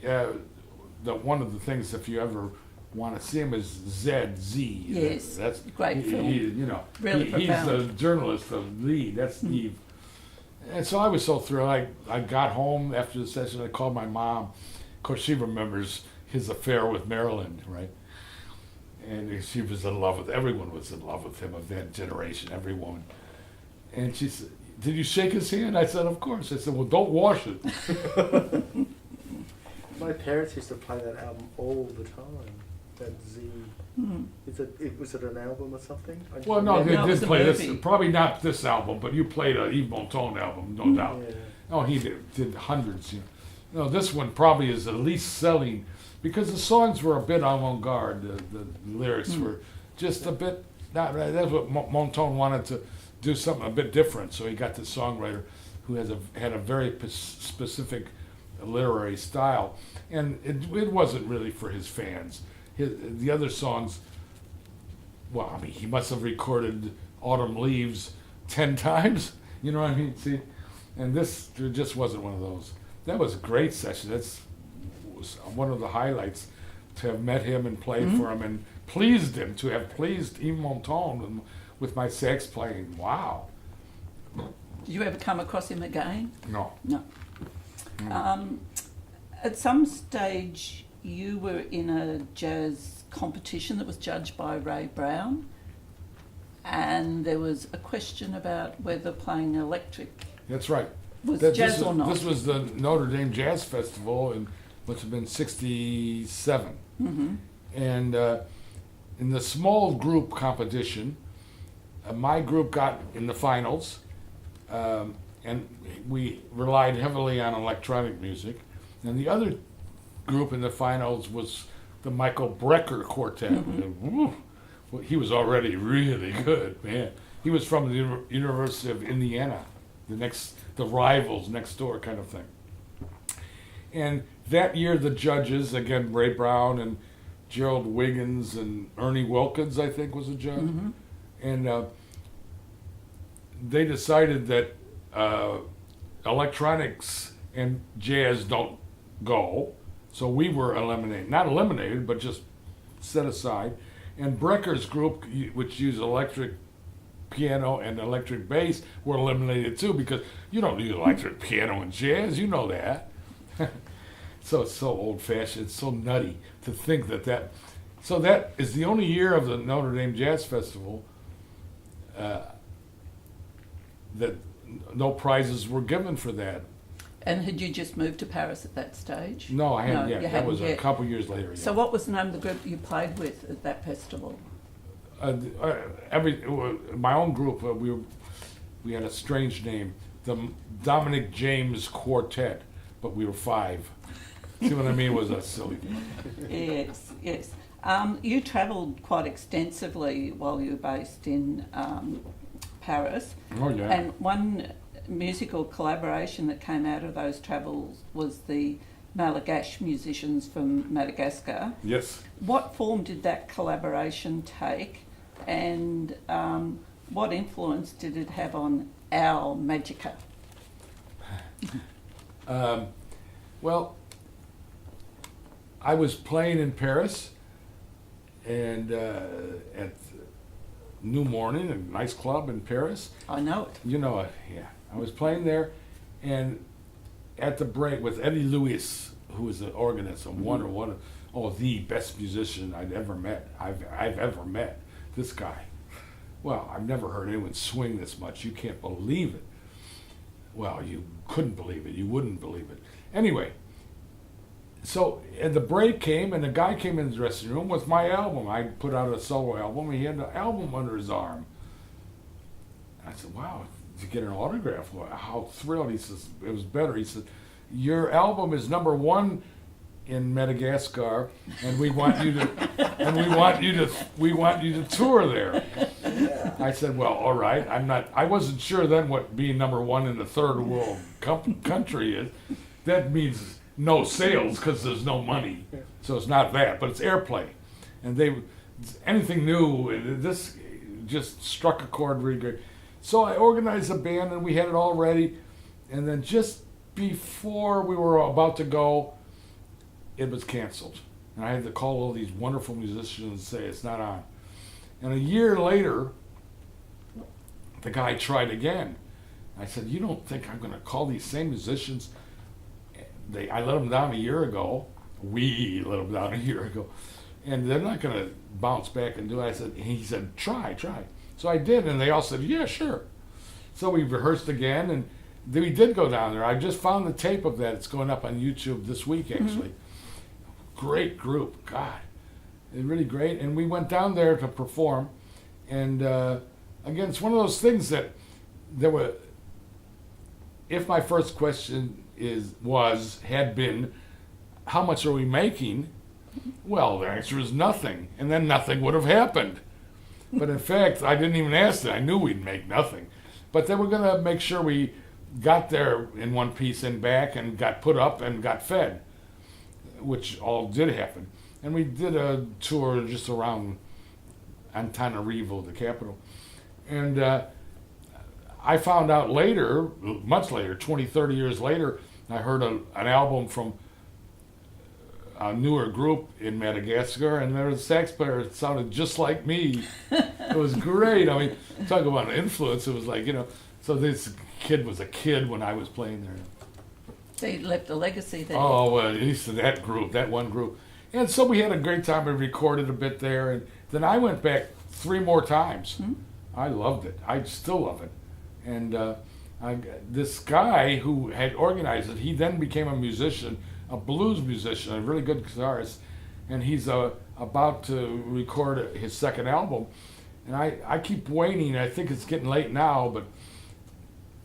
One of the things, if you ever want to see him, is Z. Yes, that's great film. Really he's the journalist of lead. That's Steve. And so I was so thrilled. I got home after the session. I called my mom. Of course, she remembers his affair with Marilyn, right? And she was in love with, everyone was in love with him of that generation, every woman. And she said, "Did you shake his hand?" I said, "Of course." I said, "Well, don't wash it." My parents used to play that album all the time. That Z. Was it an album or something? Well, no, they did play this. Probably not this album, but you played a Yves Montand album, no doubt. Yeah. Oh, he did hundreds. No, this one probably is the least selling, because the songs were a bit avant-garde. The lyrics were just a bit. That's what Montand wanted to do, something a bit different. So he got the songwriter who had a very specific literary style, and it wasn't really for his fans. The other songs, well, I mean, he must have recorded Autumn Leaves 10 times, you know what I mean? See, and this just wasn't one of those. That was a great session. Was one of the highlights, to have met him and played for him, and pleased him, to have pleased Yves Montand with my sax playing. Wow. Did you ever come across him again? No. No. At some stage, you were in a jazz competition that was judged by Ray Brown, and there was a question about whether playing electric That's right. was jazz or not. This was the Notre Dame Jazz Festival in which had been 67. And in the small group competition, my group got in the finals, and we relied heavily on electronic music. And the other group in the finals was the Michael Brecker Quartet. And, woo, well, he was already really good, man. He was from the University of Indiana, the rivals next door kind of thing. And that year, the judges, again, Ray Brown and Gerald Wiggins and Ernie Wilkins, I think, was a judge. Mm-hmm. And they decided that electronics and jazz don't go. So we were eliminated. Not eliminated, but just set aside. And Brecker's group, which used electric piano and electric bass, were eliminated too, because you don't need electric piano in jazz, you know that. So it's so old-fashioned, it's so nutty to think that. So that is the only year of the Notre Dame Jazz Festival that no prizes were given for that. And had you just moved to Paris at that stage? No, I hadn't yet. You That was hadn't a yet. couple years later. So Yeah. what was the name of the group you played with at that festival? My own group, we had a strange name, the Dominic James Quartet, but we were 5. See what I mean? Was a silly thing. Yes, yes. You travelled quite extensively while you were based in Paris. Oh yeah. And one musical collaboration that came out of those travels was the Malgache musicians from Madagascar. Yes. What form did that collaboration take, and what influence did it have on our Magica? Well, I was playing in Paris, and at New Morning, a nice club in Paris. I know it. You know it, yeah. I was playing there, and at the break with Eddie Lewis, who was the organist, the best musician I've ever met. This guy. Well, I've never heard anyone swing this much. You can't believe it. Well, you couldn't believe it. You wouldn't believe it. Anyway, so and the break came, and the guy came in the dressing room with my album. I put out a solo album, and he had the album under his arm. I said, wow, to get an autograph, how thrilled. He says, it was better. He said, your album is #1 in Madagascar, and we want you to we want you to tour there. Yeah. I said, well, all right. I wasn't sure then what being #1 in the third world country is. That means no sales because there's no money. So it's not that, but it's airplay. And anything new, this just struck a chord really good. So I organized a band, and we had it all ready. And then just before we were about to go, it was canceled. And I had to call all these wonderful musicians and say it's not on. And a year later, the guy tried again. I said, you don't think I'm going to call these same musicians? I let them down a year ago. We let them down a year ago. And they're not going to bounce back and do it. He said, try. So I did, and they all said, yeah, sure. So we rehearsed again, and we did go down there. I just found the tape of that. It's going up on YouTube this week, actually. Mm-hmm. Great group, God. It's really great. And we went down there to perform. And again, it's one of those things that there were, if my first question had been, how much are we making? Well, the answer is nothing. And then nothing would have happened. But in fact, I didn't even ask that. I knew we'd make nothing. But they were going to make sure we got there in one piece and back and got put up and got fed, which all did happen. And we did a tour just around Antananarivo, the capital. And I found out later, much later, 20, 30 years later, I heard an album from a newer group in Madagascar, and there was a sax player that sounded just like me. It was great. I mean, talk about an influence. It was like, so this kid was a kid when I was playing there. So you left a legacy there. Oh, well, at least that one group. And so we had a great time. We recorded a bit there, and then I went back 3 more times. Hmm? I loved it. I still love it. And this guy who had organized it, he then became a musician, a blues musician, a really good guitarist, and he's about to record his second album. And I keep waiting. I think it's getting late now, but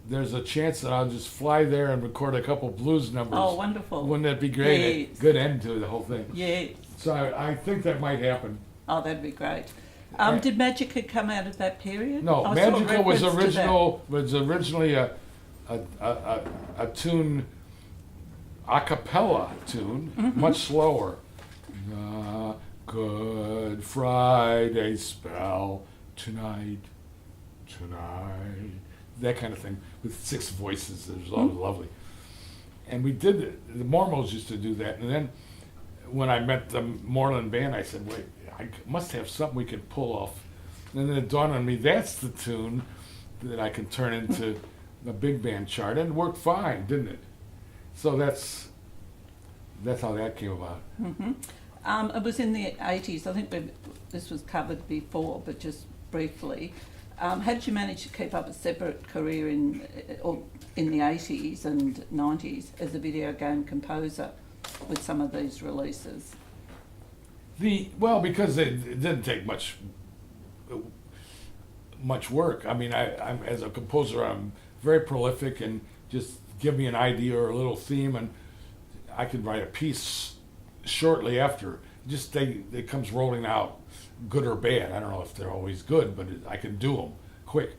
there's a chance that I'll just fly there and record a couple blues numbers. Oh, wonderful. Wouldn't that be great? Yes. Good end to the whole thing. Yeah. So I think that might happen. Oh, that'd be great. Did Magica come out of that period? No, I saw a Magica was reference to originally a tune, a cappella tune, much slower. Good Friday spell tonight, that kind of thing with 6 voices. It was all lovely, and we did the Mormons used to do that. And then when I met the Moreland band, I said, "Wait, I must have something we could pull off." And then it dawned on me that's the tune that I can turn into the big band chart, and it worked fine, didn't it? So that's how that came about. It was in the 80s. I think this was covered before, but just briefly. How did you manage to keep up a separate career in the 80s and 90s as a video game composer with some of these releases? Because it didn't take much work. I mean, I'm as a composer, I'm very prolific, and just give me an idea or a little theme, and I could write a piece shortly after. Just it comes rolling out, good or bad. I don't know if they're always good, but I can do them quick.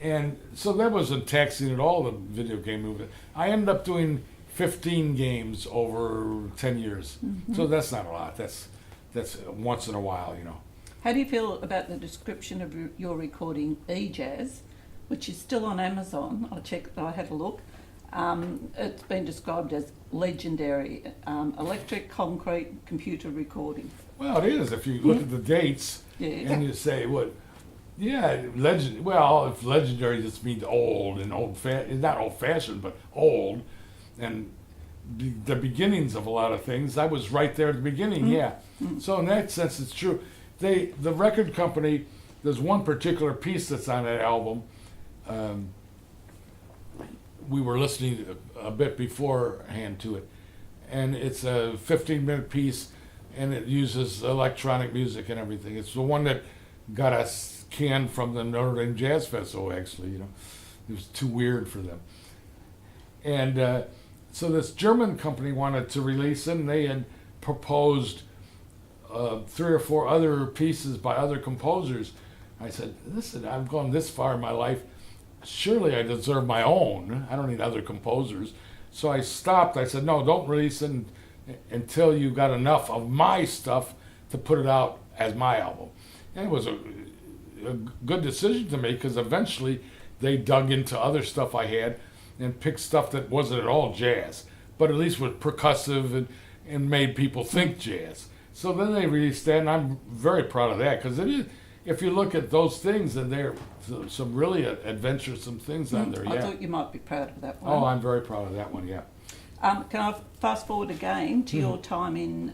And so that wasn't taxing at all, the video game movement. I ended up doing 15 games over 10 years. So that's not a lot. That's once in a while, you know. How do you feel about the description of your recording E-Jazz, which is still on Amazon? I had a look. It's been described as legendary, electric, concrete, computer recording. Well, it is. If you look at the dates and you say, what? Yeah, legend. Well, if legendary just means old and not old-fashioned, but old, and the beginnings of a lot of things. I was right there at the beginning. So in that sense, it's true. The record company. There's one particular piece that's on that album. We were listening a bit beforehand to it, and it's a 15-minute piece, and it uses electronic music and everything. It's the one that got us canned from the Notre Dame Jazz Festival, actually. You know, it was too weird for them. And so this German company wanted to release it, and they had proposed 3 or 4 other pieces by other composers. I said, listen, I've gone this far in my life. Surely I deserve my own. I don't need other composers. So I stopped. I said, no, don't release it until you got enough of my stuff to put it out as my album. And it was a good decision to make, because eventually they dug into other stuff I had and picked stuff that wasn't at all jazz, but at least was percussive and made people think jazz. So then they released that, and I'm very proud of that, because it is. If you look at those things, and there are some really adventuresome things on there. I thought you might be proud of that one. Oh, I'm very proud of that one. Yeah. Can I fast forward again to your time in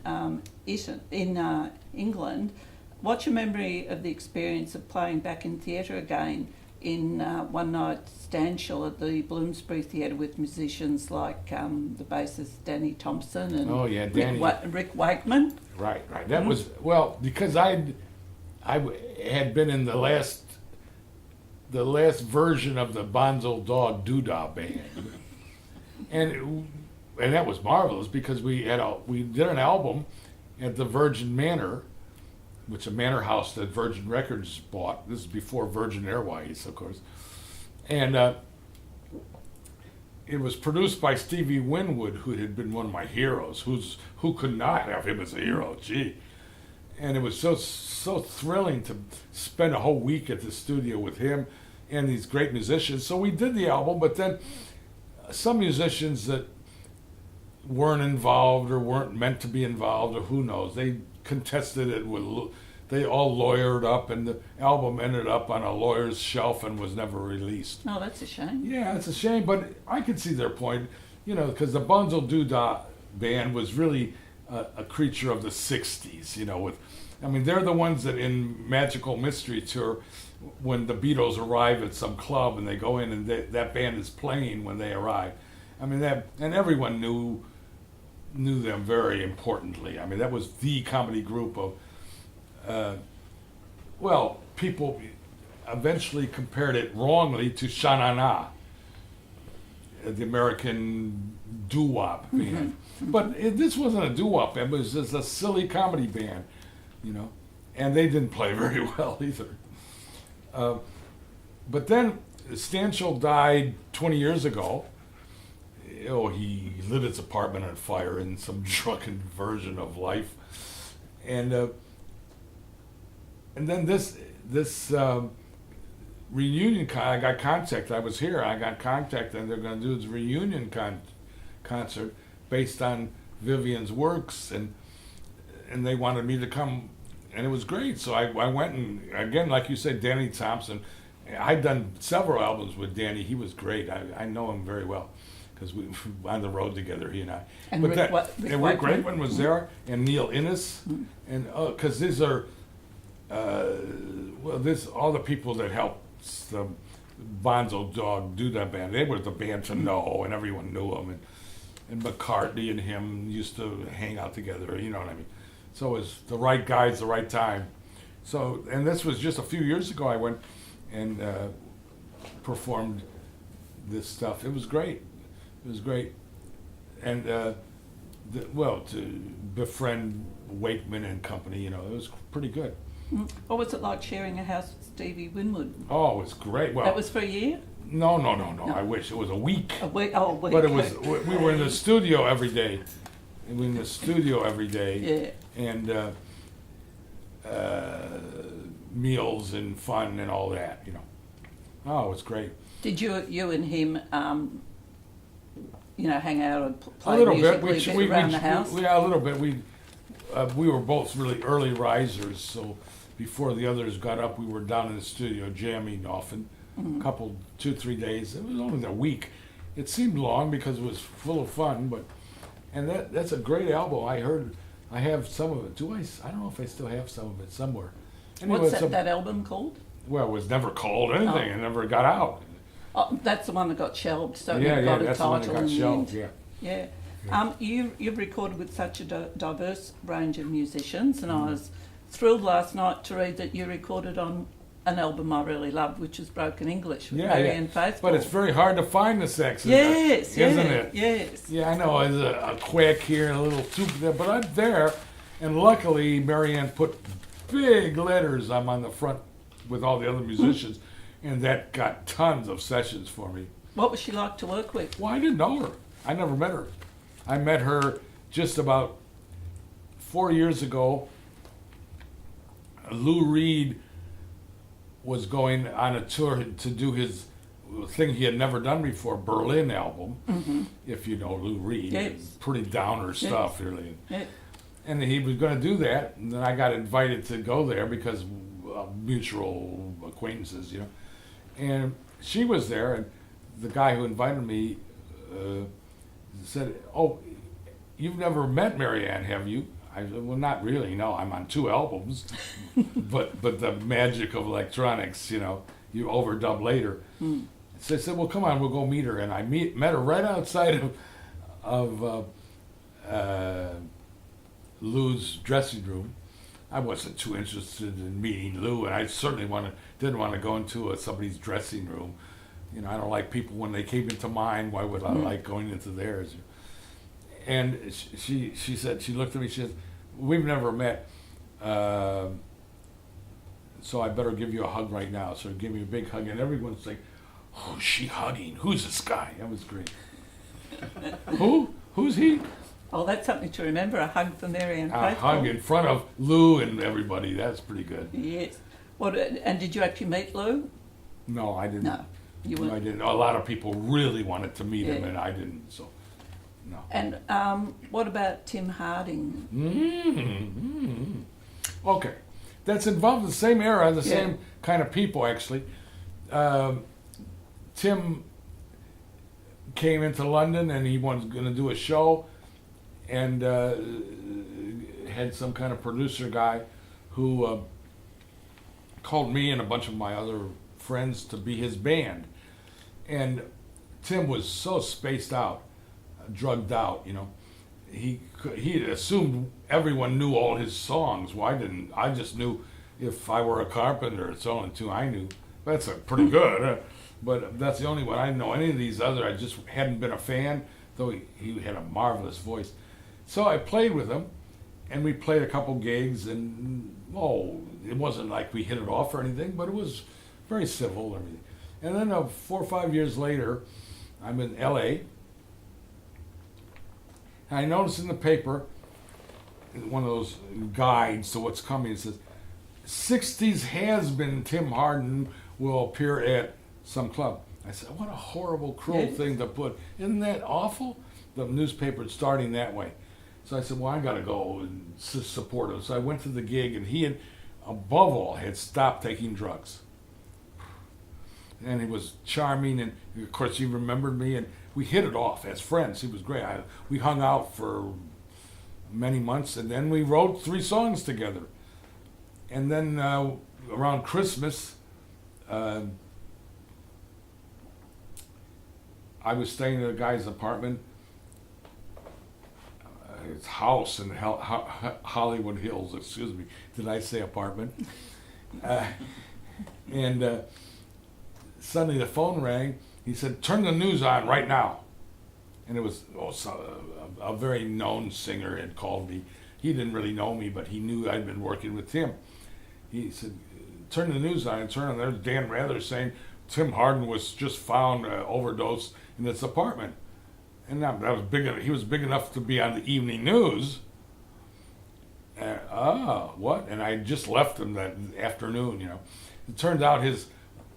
England? What's your memory of the experience of playing back in theatre again in one night standstill at the Bloomsbury Theatre with musicians like the bassist Danny Thompson and Rick Wakeman? Right. That was because I had been in the last version of the Bonzo Dog Doodah band, and that was marvelous, because we did an album at the Virgin Manor, which a manor house that Virgin Records bought. This is before Virgin Airways, of course, and it was produced by Stevie Winwood, who had been one of my heroes. Who could not have him as a hero? Gee. And it was so thrilling to spend a whole week at the studio with him and these great musicians. So we did the album, but then some musicians that weren't involved or weren't meant to be involved, or who knows, they contested it they all lawyered up, and the album ended up on a lawyer's shelf and was never released. Oh, that's a shame. Yeah, it's a shame, but I could see their point, because the Bonzo Doodah band was really a creature of the 60s, they're the ones that in Magical Mystery Tour, when the Beatles arrive at some club and they go in and that band is playing when they arrive. And everyone knew them very importantly. That was the comedy group of, people eventually compared it wrongly to Sha-Na-Na. the American doo-wop band. But this wasn't a doo-wop band, it was just a silly comedy band, you know. And they didn't play very well either. But then Stanchel died 20 years ago. Oh, he lit his apartment on fire in some drunken version of life. And then this reunion, I got contact. I was here. I got contact, and they're going to do this reunion concert based on Vivian's works, and they wanted me to come, and it was great. So I went, and again, like you said, Danny Thompson. I'd done several albums with Danny. He was great. I know him very well because we were on the road together, he and I. And but Rick Rick Wakeman was there, and Neil Innes, and because these are all the people that helped the Bonzo Dog do that band. They were the band to know, and everyone knew them. And McCartney and him used to hang out together. You know what I mean? So it was the right guys, the right time. So, and this was just a few years ago. I went and performed this stuff. It was great. It was great. And to befriend Wakeman and company, you know, it was pretty good. What was it like sharing a house with Stevie Winwood? Oh, it was great. Well, that was for a year? No. I wish it was a week. A week? Oh, a week. But it was. We were in the studio every day. We were in the studio every day. Yeah. And meals and fun and all that, you know. Oh, it was great. Did you and him, hang out and play a little musically bit around the house? Yeah, a little bit. We were both really early risers, so before the others got up, we were down in the studio jamming often. A couple, 2-3 days. It was only a week. It seemed long because it was full of fun, and that's a great album. I have some of it. I don't know if I still have some of it somewhere. Anyway, What's that album called? Well, it was never called anything. It never got out. Oh, that's the one that got shelved. So yeah, it got a that's title the one that got shelved. Yeah. You've recorded with such a diverse range of musicians, and I was thrilled last night to read that you recorded on an album I really loved, which is Broken English with Marianne Faithfull. But it's very hard to find the sex, isn't it? Yes. Yeah, I know. There's a quack here and a little soup there, but I'm there, and luckily Marianne put big letters. I'm on the front with all the other musicians, and that got tons of sessions for me. What was she like to work with? Well, I didn't know her. I never met her. I met her just about 4 years ago. Lou Reed was going on a tour to do his thing he had never done before, Berlin album, if you know Lou Reed. Yes. Pretty downer stuff, really. Yes. And he was going to do that, and then I got invited to go there because of mutual acquaintances, you know. And she was there, and the guy who invited me said, "Oh, you've never met Marianne, have you?" I said, "Well, not really. No, I'm on 2 albums, but the magic of electronics, you know, you overdub later." So I said, "Well, come on, we'll go meet her." And I met her right outside of Lou's dressing room. I wasn't too interested in meeting Lou, and I certainly didn't want to go into somebody's dressing room. You know, I don't like people when they came into mine. Why would I like going into theirs? And she said, she looked at me, she said, "We've never met, so I better give you a hug right now." So give me a big hug, and everyone's like, "Who's she hugging? Who's this guy?" That was great. Who's he? Oh, that's something to remember, a hug from Marianne Faithfull. A hug in front of Lou and everybody. That's pretty good. Yes. And did you actually meet Lou? No, I didn't. No, you weren't. I didn't. A lot of people really wanted to meet him, and I didn't, so no. And what about Tim Harding? Okay. That's involved in the same era, the same kind of people, actually. Tim came into London, and he was going to do a show, and had some kind of producer guy who called me and a bunch of my other friends to be his band. And Tim was so spaced out, drugged out, you know. He assumed everyone knew all his songs. Well, I didn't. I just knew If I Were a Carpenter. It's only 2 I knew. That's pretty good. but that's the only one. I didn't know any of these other. I just hadn't been a fan, though he had a marvelous voice. So I played with him, and we played a couple gigs, and it wasn't like we hit it off or anything, but it was very civil and everything. And then 4 or 5 years later, I'm in L.A., and I noticed in the paper, one of those guides to what's coming, it says, 60s has-been Tim Hardin will appear at some club. I said, what a horrible, cruel thing to put. Isn't that awful? The newspaper starting that way. So I said, well, I got to go and support him. So I went to the gig, and he had, above all, had stopped taking drugs. And he was charming, and of course he remembered me, and we hit it off as friends. He was great. We hung out for many months, and then we wrote 3 songs together. And then around Christmas, I was staying at a guy's apartment, his house in Hollywood Hills, excuse me. Did I say apartment? And suddenly the phone rang. He said, turn the news on right now. And it was a very known singer had called me. He didn't really know me, but he knew I'd been working with Tim. He said, turn the news on, and turn on. There's Dan Rather saying Tim Hardin was just found overdosed in this apartment. And that was big. He was big enough to be on the evening news. What? And I just left him that afternoon, It turned out his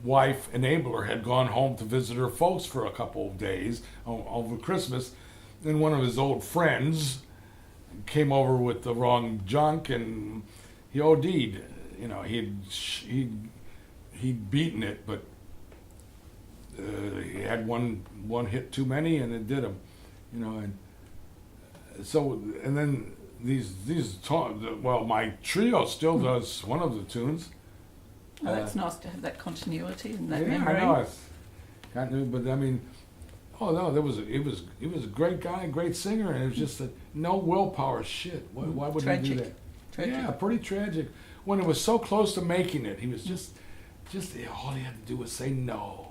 wife, Enabler, had gone home to visit her folks for a couple of days over Christmas. And one of his old friends came over with the wrong junk, and he OD'd. He'd beaten it, but he had one hit too many, and it did him, and so, and then my trio still does one of the tunes. Oh, that's nice to have that continuity and that yeah, memory. I know, it's kind of, but I mean, he was a great guy, great singer, and it was just no willpower shit. Why would he do that? Tragic. Yeah, pretty tragic. When it was so close to making it, he was just all he had to do was say no.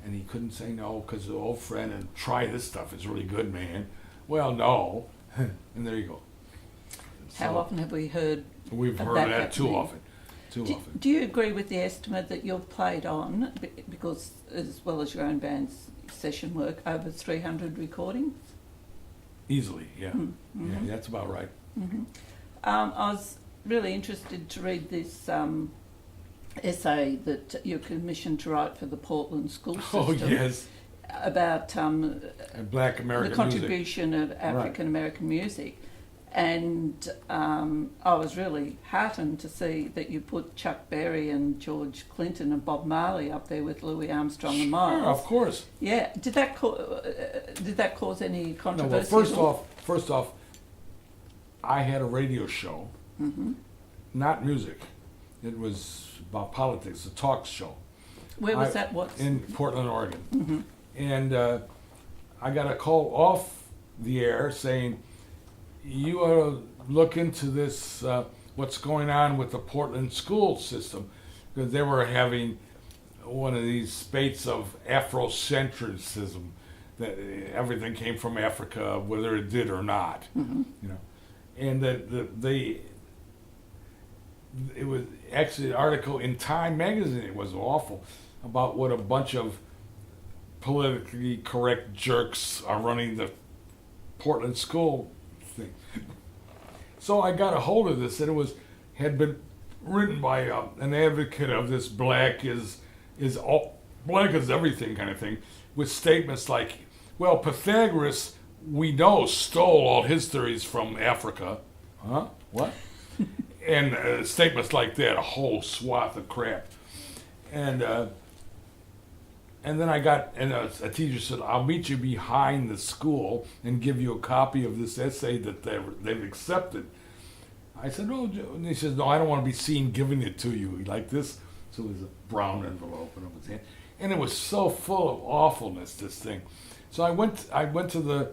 And he couldn't say no because the old friend, and try this stuff, it's really good, man. Well, no. And there you go. How often have we heard We've of heard that that too happening? often. Too often. Do you agree with the estimate that you've played on, because as well as your own band's session work, over 300 recordings? Easily, yeah. Mm-hmm. Yeah, that's about right. Mm-hmm. I was really interested to read this essay that you're commissioned to write for the Portland school system. Oh, yes. About Black American the contribution of African American music. And I was really heartened to see that you put Chuck Berry and George Clinton and Bob Marley up there with Louis Armstrong and Miles. Sure, of course. Yeah. Did that cause any controversy? No, well, first off, I had a radio show, not music. It was about politics, a talk show. Where was that? In Portland, Oregon. And I got a call off the air saying, you ought to look into this, what's going on with the Portland school system, because they were having one of these spates of Afrocentrism, that everything came from Africa, whether it did or not, and that it was actually an article in Time magazine. It was awful about what a bunch of politically correct jerks are running the Portland school thing. So I got a hold of this, and it had been written by an advocate of this black is everything kind of thing, with statements like, well, Pythagoras, we know, stole all his theories from Africa. Huh? What? And statements like that, a whole swath of crap. And then a teacher said, I'll meet you behind the school and give you a copy of this essay that they've accepted. I said, oh, and he says, no, I don't want to be seen giving it to you like this. So it was a brown envelope in his hand. And it was so full of awfulness, this thing. So I went to the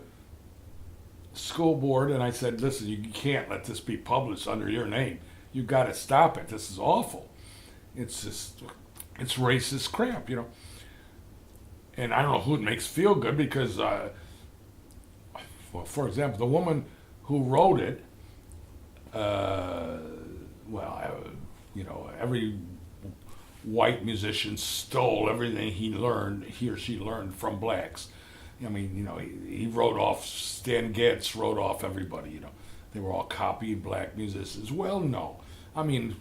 school board and I said, listen, you can't let this be published under your name. You got to stop it. This is awful. It's racist crap, and I don't know who it makes feel good because, well, for example, the woman who wrote it, every white musician stole everything he or she learned from blacks. I mean, he wrote off, Stan Getz wrote off everybody, They were all copied black musicians. Well, no. I mean,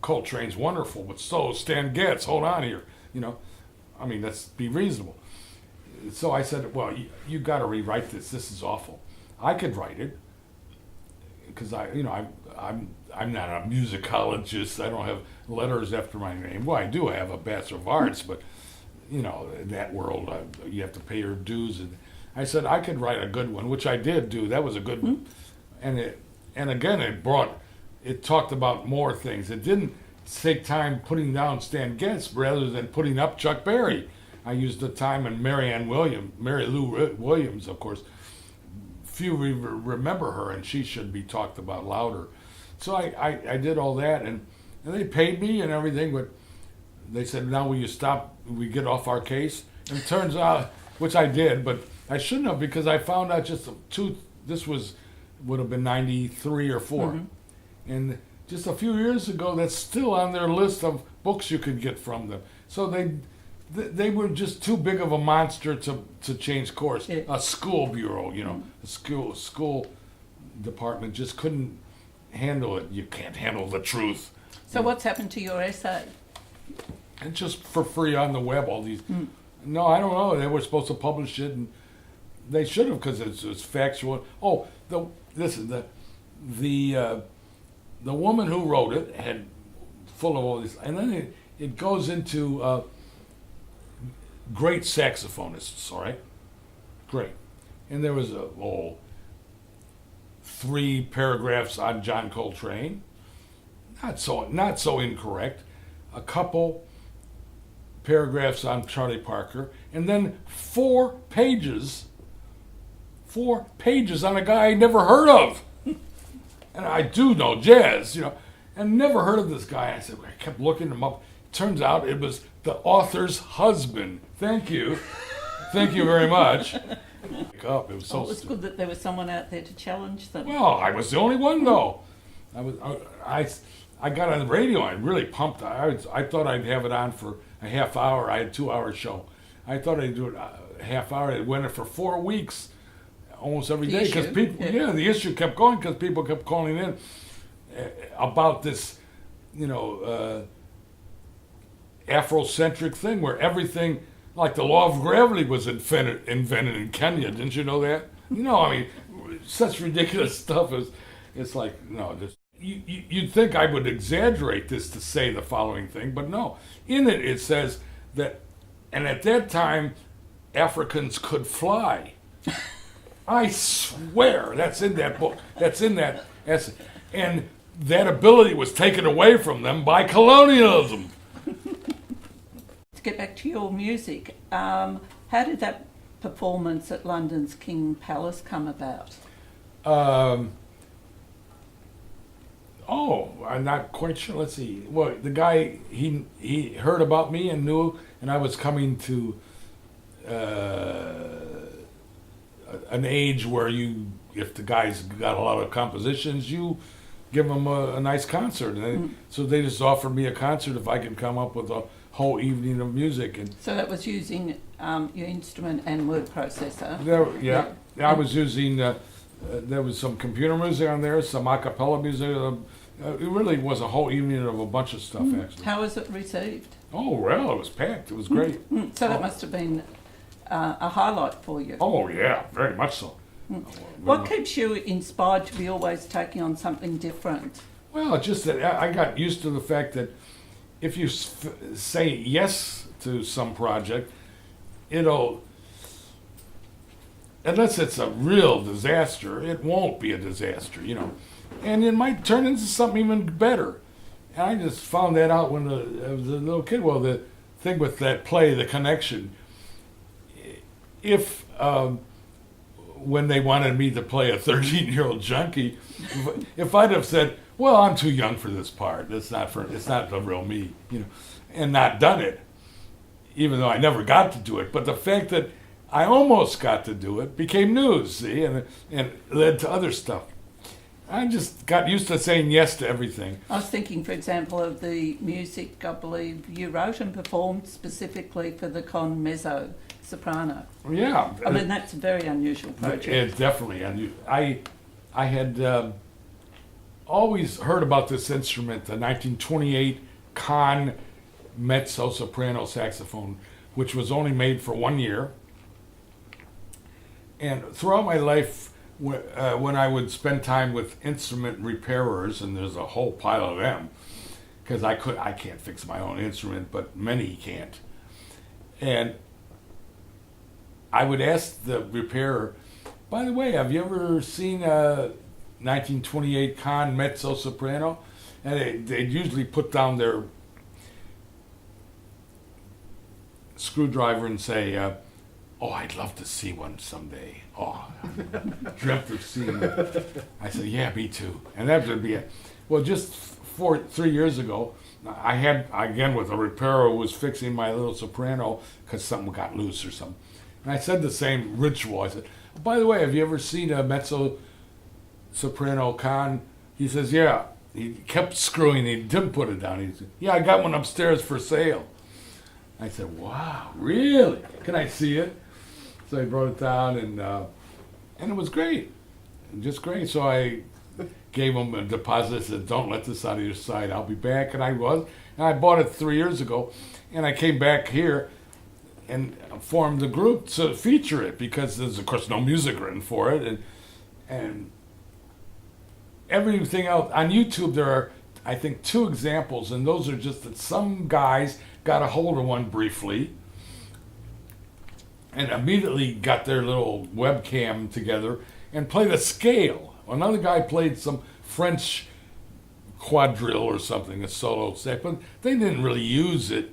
Coltrane's wonderful, but so is Stan Getz. Hold on here, I mean, let's be reasonable. So I said, well, you got to rewrite this. This is awful. I could write it because I'm not a musicologist. I don't have letters after my name. Well, I do have a Bachelor of Arts, but in that world, you have to pay your dues. And I said I could write a good one, which I did do. That was a good one. And again, it talked about more things. It didn't take time putting down Stan Getz rather than putting up Chuck Berry. I used the time in Mary Lou Williams, of course. Few remember her, and she should be talked about louder. So I did all that, and they paid me and everything, but they said, now will you stop, we get off our case? And it turns out, which I did, but I shouldn't have, because I found out this would have been 93 or 4. Mm-hmm. And just a few years ago, that's still on their list of books you could get from them. So they were just too big of a monster to change course. Yeah. A school bureau, a school department just couldn't handle it. You can't handle the truth. So what's happened to your essay? And just for free on the web, all these. No, I don't know. They were supposed to publish it, and they should have because it's factual. Oh, the woman who wrote it had full of all these, and then it goes into great saxophonists. All right, great, and there was 3 paragraphs on John Coltrane, not so incorrect, a couple paragraphs on Charlie Parker, and then 4 pages on a guy I never heard of. And I do know jazz, and never heard of this guy. I said, I kept looking him up. Turns out it was the author's husband. Thank you. Thank you very much. It was so it was good that there was someone out there to challenge them. Well, I was the only one, though. I got on the radio. I really pumped. I thought I'd have it on for a half hour. I had a 2-hour show. I thought I'd do it a half hour. It went for 4 weeks, almost every day, because people. Yeah, the issue kept going because people kept calling in about this, Afrocentric thing where everything, like the law of gravity, was invented in Kenya. Didn't you know that? Such ridiculous stuff. It's like, no, you'd think I would exaggerate this to say the following thing, but no. In it says that, and at that time, Africans could fly. I swear, that's in that book. That's in that essay. And that ability was taken away from them by colonialism. To get back to your music, how did that performance at London's King Palace come about? I'm not quite sure. Let's see. Well, the guy, he heard about me and knew, and I was coming to an age where if the guy's got a lot of compositions, you give him a nice concert. And so they just offered me a concert if I could come up with a whole evening of music. And so that was using your instrument and word processor. I was using. There was some computer music on there, some a cappella music. It really was a whole evening of a bunch of stuff, actually. How was it received? Oh, well, it was packed. It was great. So that must have been a highlight for you. Oh, yeah, very much so. What keeps you inspired to be always taking on something different? Well, it's just that I got used to the fact that if you say yes to some project, unless it's a real disaster, it won't be a disaster, And it might turn into something even better. And I just found that out when I was a little kid. Well, the thing with that play, The Connection, when they wanted me to play a 13-year-old junkie, if I'd have said, well, I'm too young for this part, it's not the real me, and not done it, even though I never got to do it. But the fact that I almost got to do it became news, see, and led to other stuff. I just got used to saying yes to everything. I was thinking, for example, of the music I believe you wrote and performed specifically for the con mezzo soprano. Yeah. I mean, that's a very unusual project. It's definitely unusual. I had always heard about this instrument, the 1928 Con mezzo-soprano saxophone, which was only made for 1 year. And throughout my life, when I would spend time with instrument repairers, and there's a whole pile of them, because I can't fix my own instrument, but many can't. And I would ask the repairer, by the way, have you ever seen a 1928 Con mezzo soprano? And they'd usually put down their screwdriver and say, oh, I'd love to see one someday. Oh, I dreamt of seeing one. I said, yeah, me too. And that would be it. Well, just 3 years ago, I had, again, with a repairer who was fixing my little soprano because something got loose or something. And I said the same ritual. I said, by the way, have you ever seen a mezzo soprano Con? He says, yeah. He kept screwing. He didn't put it down. He said, yeah, I got one upstairs for sale. I said, wow, really? Can I see it? So I brought it down, and it was great. Just great. So I gave him a deposit, said, don't let this out of your sight. I'll be back. And I was. And I bought it 3 years ago. And I came back here and formed a group to feature it because there's, of course, no music written for it. And everything else. On YouTube, there are, I think, 2 examples. And those are just that some guys got a hold of one briefly and immediately got their little webcam together and played a scale. Another guy played some French quadrille or something, a solo set, but they didn't really use it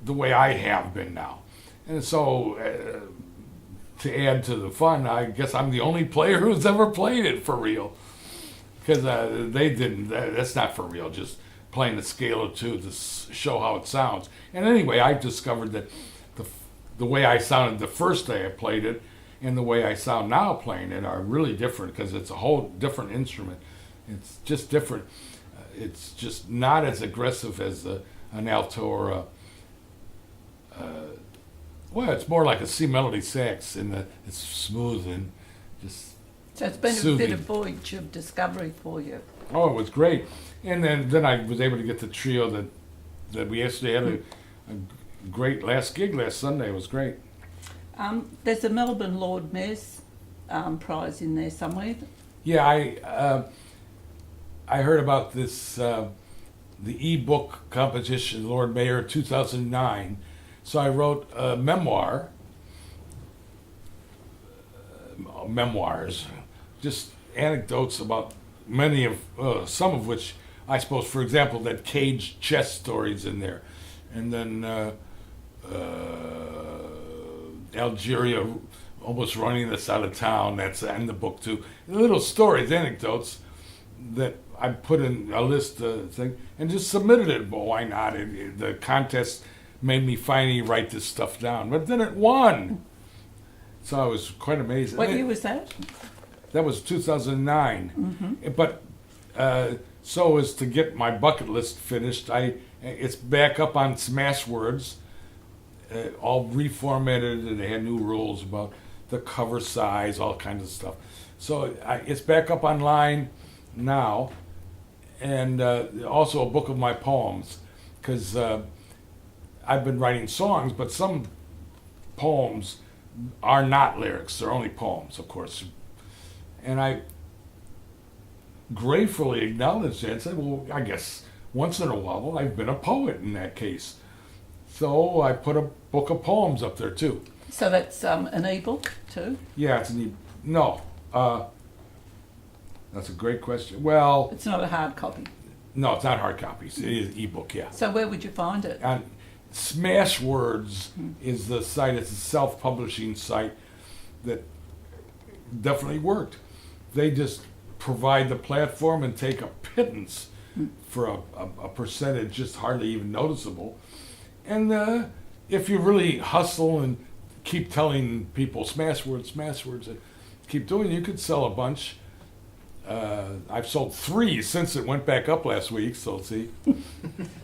the way I have been now. And so, to add to the fun, I guess I'm the only player who's ever played it for real. Because they didn't, that's not for real, just playing a scale or 2 to show how it sounds. And anyway, I discovered that the way I sounded the first day I played it and the way I sound now playing it are really different because it's a whole different instrument. It's just different. It's just not as aggressive as an alto or well, it's more like a C melody sax in that it's smooth and just So it's been soothing. a bit of voyage of discovery for you. Oh, it was great. And then I was able to get the trio that we actually had a great last gig last Sunday. It was great. There's a Melbourne Lord Mayor's prize in there somewhere. Yeah, I heard about this, the e-book competition, Lord Mayor 2009. So I wrote a memoirs, just anecdotes about many of, some of which I suppose, for example, that cage chess story's in there. And then Algeria almost running us out of town, that's in the book too. Little stories, anecdotes that I put in a list thing and just submitted it. But why not? The contest made me finally write this stuff down. But then it won. So I was quite amazed. What year was that? That was 2009. But so as to get my bucket list finished, it's back up on Smashwords, all reformatted, and they had new rules about the cover size, all kinds of stuff. So it's back up online now, and also a book of my poems, because I've been writing songs, but some poems are not lyrics, they're only poems, of course. And I gratefully acknowledged that and said, well, I guess once in a while I've been a poet in that case. So I put a book of poems up there too. So that's an e-book too? Yeah, it's an no. That's a great question. Well, It's not a hard copy. no, it's not hard copies. It is ebook, yeah. So where would you find it? And Smashwords is the site. It's a self-publishing site that definitely worked. They just provide the platform and take a pittance for a percentage, just hardly even noticeable. And if you really hustle and keep telling people smash words, and keep doing it, you could sell a bunch. I've sold 3 since it went back up last week, so see.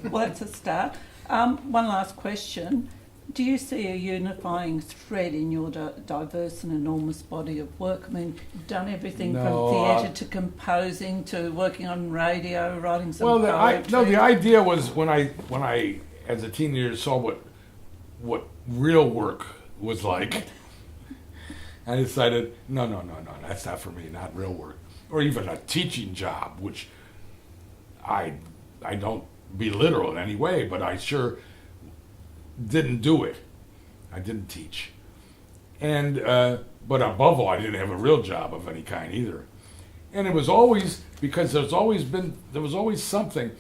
Well, that's a start. One last question. Do you see a unifying thread in your diverse and enormous body of work? I mean, you've done everything No, from theatre to composing to working on radio, writing some Well, poetry. the idea was when I as a teenager saw what real work was like, I decided no, that's not for me, not real work, or even a teaching job, which I don't belittle in any way, but I sure didn't do it. I didn't teach, and but above all, I didn't have a real job of any kind either. And it was always because there was always something.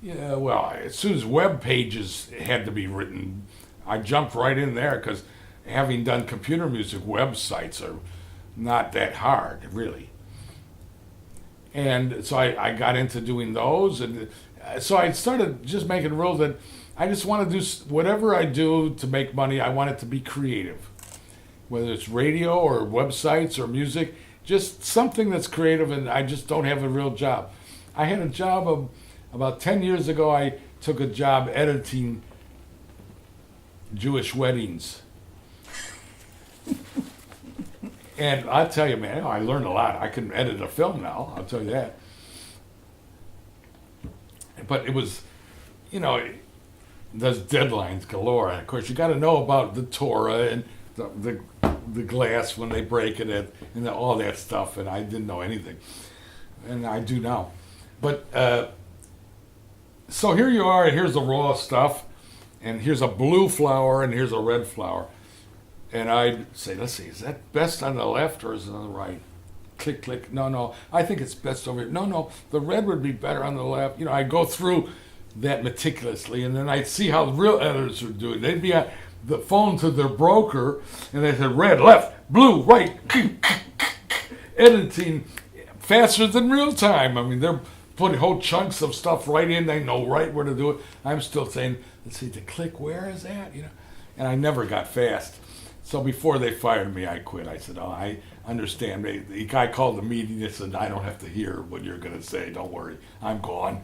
Yeah, well, as soon as web pages had to be written, I jumped right in there because having done computer music, websites are not that hard, really. And so I got into doing those, and so I started just making rules that I just want to do whatever I do to make money. I want it to be creative, whether it's radio or websites or music, just something that's creative. And I just don't have a real job. I had a job about 10 years ago. I took a job editing Jewish weddings. And I'll tell you, man, I learned a lot. I can edit a film now, I'll tell you that. But it was, there's deadlines galore. And of course, you got to know about the Torah and the glass when they break it and all that stuff. And I didn't know anything. And I do now. But so here you are, and here's the raw stuff. And here's a blue flower, and here's a red flower. And I'd say, let's see, is that best on the left or is it on the right? Click, click. No, I think it's best over here. No, the red would be better on the left. I go through that meticulously, and then I'd see how the real editors are doing. They'd be on the phone to their broker, and they said, red, left, blue, right, editing faster than real time. I mean, they're putting whole chunks of stuff right in. They know right where to do it. I'm still saying, let's see, the click, where is that? And I never got fast. So before they fired me, I quit. I said, I understand. The guy called the meeting and said, I don't have to hear what you're going to say. Don't worry. I'm gone.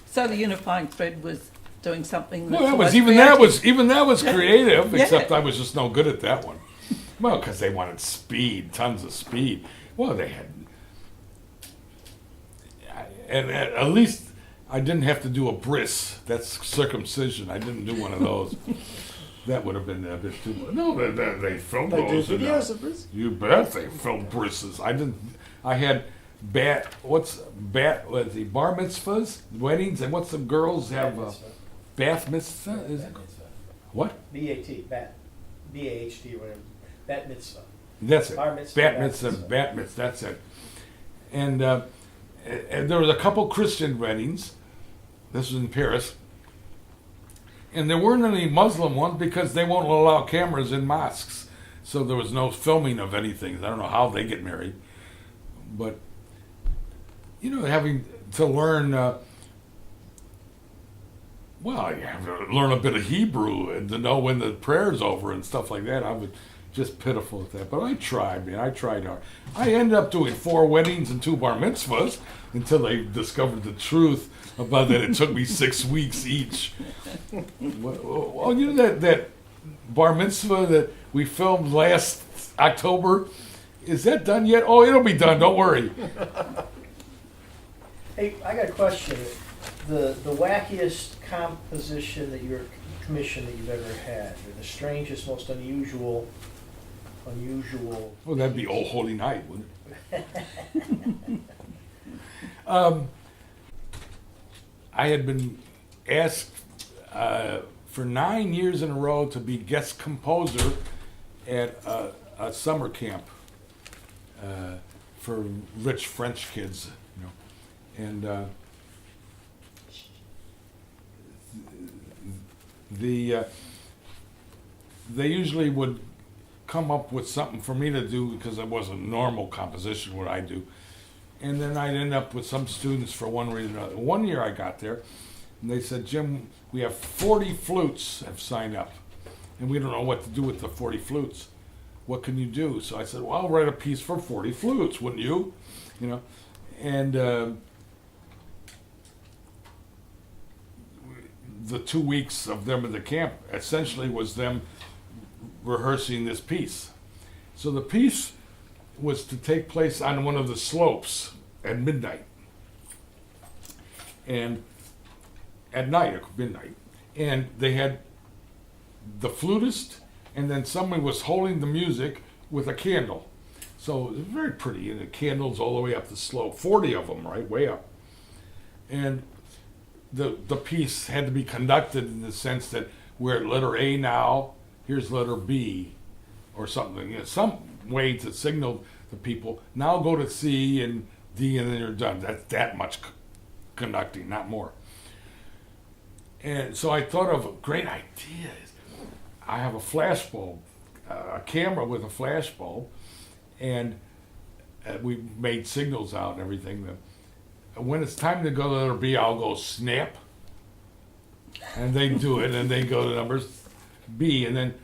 So the unifying thread was doing something Well, that was even that was creative, Yeah. except I was just no good at that one. Well, because they wanted speed, tons of speed. Well, they had... And at least I didn't have to do a bris. That's circumcision. I didn't do one of those. That would have been a bit too much. No, they filmed They do those. videos of this? You bet they filmed brises. I had bar mitzvahs, weddings, and what's the girls have? Bath mitzvah? Is it? What? B-A-T, bat. B-A-H-T, whatever. Bat mitzvah. That's it. Bar mitzvah, Bat bat mitzvah, mitzvah. bat mitzvah, that's it. And there was a couple Christian weddings. This was in Paris. And there weren't any Muslim ones because they won't allow cameras in mosques. So there was no filming of anything. I don't know how they get married. But, having to learn, you have to learn a bit of Hebrew and to know when the prayer's over and stuff like that. I was just pitiful at that. But I tried, man. I tried hard. I ended up doing 4 weddings and 2 bar mitzvahs until they discovered the truth about that it took me 6 weeks each. Well, that bar mitzvah that we filmed last October, is that done yet? Oh, it'll be done. Don't worry. Hey, I got a question. The wackiest composition that commission that you've ever had, or the strangest, most unusual. Well, that'd be Oh Holy Night, wouldn't it? I had been asked for 9 years in a row to be guest composer at a summer camp for rich French kids, and they usually would come up with something for me to do because it wasn't normal composition what I do. And then I'd end up with some students for one reason or another. One year I got there, And they said, Jim, we have 40 flutes have signed up, and we don't know what to do with the 40 flutes. What can you do? So I said, well, I'll write a piece for 40 flutes, wouldn't you? You know, and the 2 weeks of them at the camp essentially was them rehearsing this piece. So the piece was to take place on one of the slopes at midnight. And at night, at midnight. And they had the flutist, and then someone was holding the music with a candle. So it was very pretty, and the candles all the way up the slope, 40 of them, right, way up. And the piece had to be conducted in the sense that we're at letter A now, here's letter B, or something. You know, some way to signal the people, now go to C and D, and then you're done. That's that much conducting, not more. And so I thought of a great idea. I have a flash bulb, a camera with a flash bulb, and we made signals out and everything. When it's time to go to letter B, I'll go snap, and they do it, and they go to numbers B, and then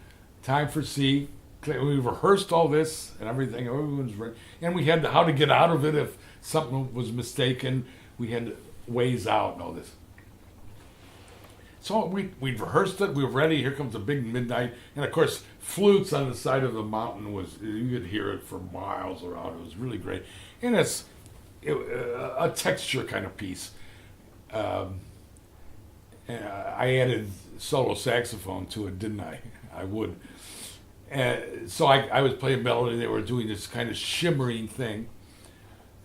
time for C. We rehearsed all this and everything. Everyone's ready, and we had how to get out of it if something was mistaken. We had ways out and all this. So we rehearsed it. We were ready. Here comes the big midnight, and of course, flutes on the side of the mountain you could hear it for miles around. It was really great, and it's a texture kind of piece. And I added solo saxophone to it, didn't I? I would. So I was playing melody. They were doing this kind of shimmering thing,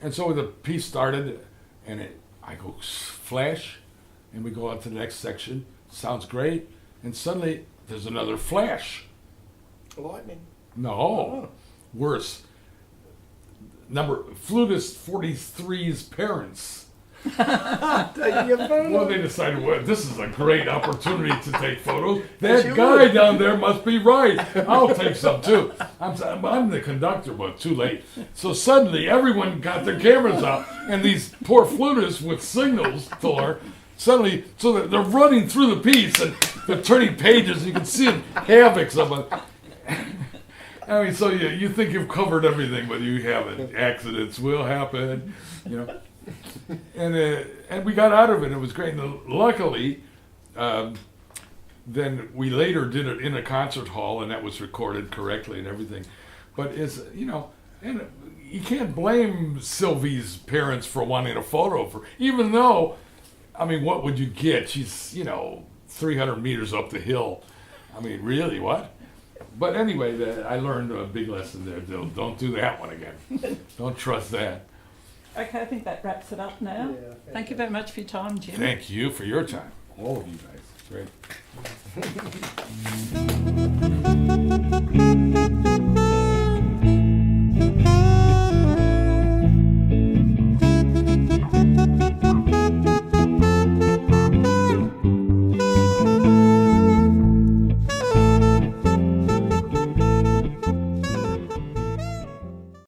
and so the piece started, and I go flash. And we go on to the next section. Sounds great. And suddenly there's another flash. Lightning. No. Oh. Worse. Flutist 43's parents. Taking a photo. Well, they decided, well, this is a great opportunity to take photos. Yes, That you guy would. down there must be right. I'll take some too. I'm the conductor, but too late. So suddenly everyone got their cameras out, and these poor flutists with signals to her, suddenly, so that they're running through the piece and they're turning pages. You can see them havocs of it. I mean, so you think you've covered everything, but you haven't. Accidents will happen, you know. And we got out of it. It was great. And luckily, then we later did it in a concert hall, and that was recorded correctly and everything. But it's, you know, and you can't blame Sylvie's parents for wanting a photo of her, even though, I mean, what would you get? She's, 300 meters up the hill. I mean, really, what? But anyway, I learned a big lesson there. Don't do that one again. Don't trust that. Okay, I think that wraps it up now. Yeah, Thank you very much for your time, Jim. Thank you for your time. All of you guys. Great.